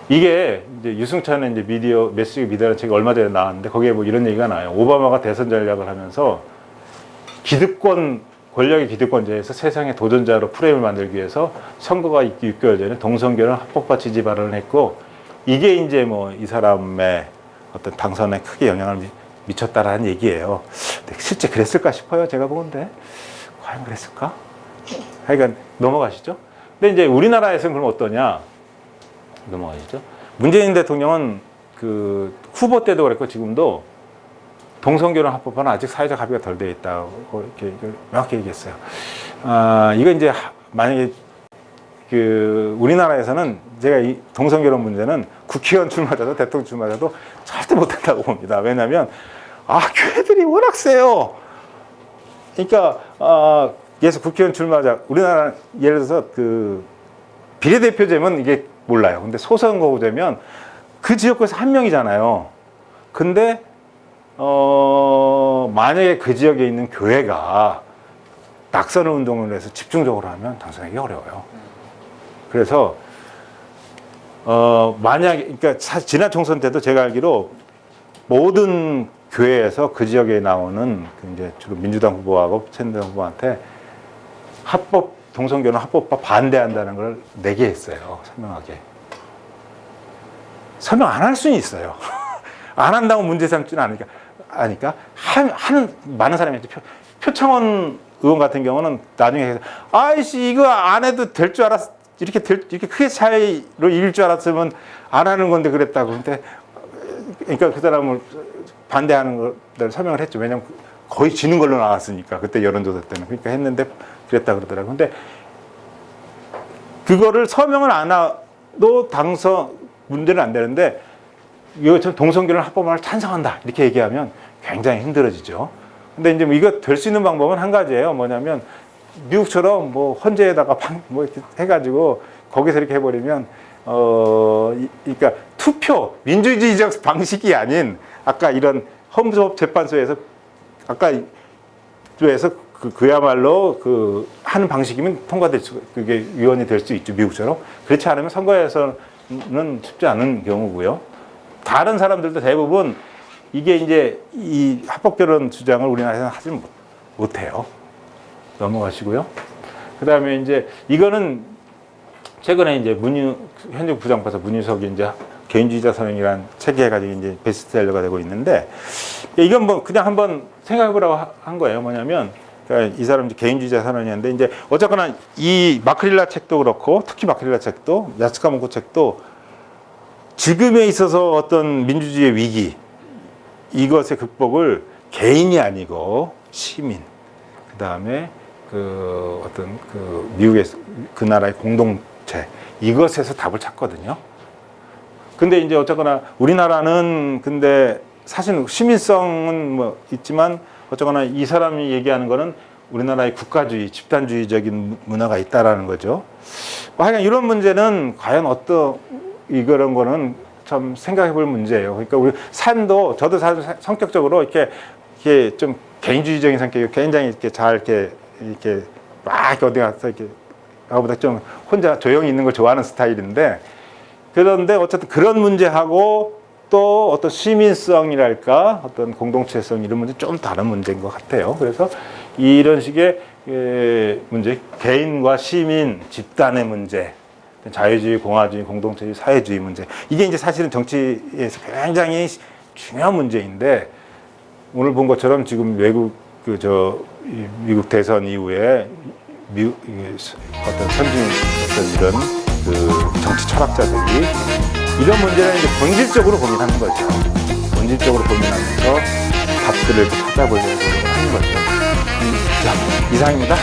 이게 이제 유승찬의 이제 메시지 미디어라는 책이 얼마 전에 나왔는데, 거기에 뭐 이런 얘기가 나와요. 오바마가 대선 전략을 하면서 권력의 기득권자에서 세상의 도전자로 프레임을 만들기 위해서 선거가 6개월 전에 동성결혼 합법화 지지 발언을 했고, 이게 이제 뭐 이 사람의 어떤 당선에 크게 영향을 미쳤다라는 얘기예요. 근데 실제 그랬을까 싶어요. 제가 보건데 과연 그랬을까? 하여간 넘어가시죠. 근데 이제 우리나라에서는 그럼 어떠냐? 넘어가시죠. 문재인 대통령은 그 후보 때도 그랬고 지금도 동성결혼 합법화는 아직 사회적 합의가 덜 돼 있다고 이렇게 명확히 얘기했어요. 이거 이제 만약에 우리나라에서는 제가 이 동성결혼 문제는 국회의원 출마자도 대통령 출마자도 절대 못한다고 봅니다. 왜냐하면 교회들이 워낙 세요. 그러니까 그래서 국회의원 출마자, 우리나라 예를 들어서 비례대표제면 이게 몰라요. 근데 소선거구제면 그 지역구에서 한 명이잖아요. 근데 만약에 그 지역에 있는 교회가 낙선 운동을 해서 집중적으로 하면 당선하기 어려워요. 그래서 만약에, 그러니까 지난 총선 때도 제가 알기로 모든 교회에서 그 지역에 나오는 이제 주로 민주당 후보하고 새누리당 후보한테 동성결혼 합법화 반대한다는 걸 내게 했어요. 설명하게. 설명 안 할 수는 있어요. 안 한다고 문제 삼지는 않으니까 하는 많은 사람이 있죠. 표창원 의원 같은 경우는 나중에 아이씨 이거 안 해도 될 줄 알았, 이렇게 크게 차이로 이길 줄 알았으면 안 하는 건데 그랬다고. 근데 그러니까 그 사람을 반대하는 걸 설명을 했죠. 왜냐면 거의 지는 걸로 나왔으니까 그때 여론조사 때는. 그러니까 했는데 그랬다 그러더라고요. 근데 그거를 서명을 안 해도 당선 문제는 안 되는데, 이것처럼 동성결혼 합법화를 찬성한다 이렇게 얘기하면 굉장히 힘들어지죠. 근데 이제 이거 될 수 있는 방법은 한 가지예요. 뭐냐면 미국처럼 뭐 헌재에다가 뭐 이렇게 해가지고 거기서 이렇게 해버리면 그러니까 투표 민주주의적 방식이 아닌 아까 이런 헌법재판소에서 아까 조에서 그야말로 하는 방식이면 통과될 수, 그게 위원이 될 수 있죠. 미국처럼. 그렇지 않으면 선거에서는 쉽지 않은 경우고요. 다른 사람들도 대부분 이게 이제 이 합법 결혼 주장을 우리나라에서는 하지 못해요. 넘어가시고요. 그 다음에 이제 이거는 최근에 이제 현직 부장판사 문유석이 이제 개인주의자 선언이라는 책이 해가지고 이제 베스트셀러가 되고 있는데, 이건 뭐 그냥 한번 생각해보라고 한 거예요. 뭐냐면, 그러니까 이 사람 이제 개인주의자 선언이었는데, 이제 어쨌거나 이 마크릴라 책도 그렇고, 특히 마크릴라 책도, 야스카모토 책도 지금에 있어서 어떤 민주주의의 위기, 이것의 극복을 개인이 아니고 시민, 그 다음에 그 어떤 그 미국의 그 나라의 공동체, 이것에서 답을 찾거든요. 근데 이제 어쨌거나 우리나라는 근데 사실 시민성은 뭐 있지만 어쨌거나 이 사람이 얘기하는 거는 우리나라의 국가주의, 집단주의적인 문화가 있다라는 거죠. 하여간 이런 문제는 과연 이런 거는 좀 생각해 볼 문제예요. 그러니까 우리 삶도, 저도 사실 성격적으로 이렇게 좀 개인주의적인 성격이 굉장히 이렇게 잘 이렇게 막 어디 가서 이렇게 나보다 좀 혼자 조용히 있는 걸 좋아하는 스타일인데, 그런데 어쨌든 그런 문제하고 또 어떤 시민성이랄까 어떤 공동체성 이런 문제 좀 다른 문제인 것 같아요. 그래서 이런 식의 문제, 개인과 시민, 집단의 문제, 자유주의, 공화주의, 공동체주의, 사회주의 문제, 이게 이제 사실은 정치에서 굉장히 중요한 문제인데, 오늘 본 것처럼 지금 미국 대선 이후에 어떤 선진 이런 그 정치 철학자들이 이런 문제를 이제 본질적으로 고민하는 거죠. 본질적으로 고민하면서 답들을 찾아보려고 하는 거죠. 자, 이상입니다.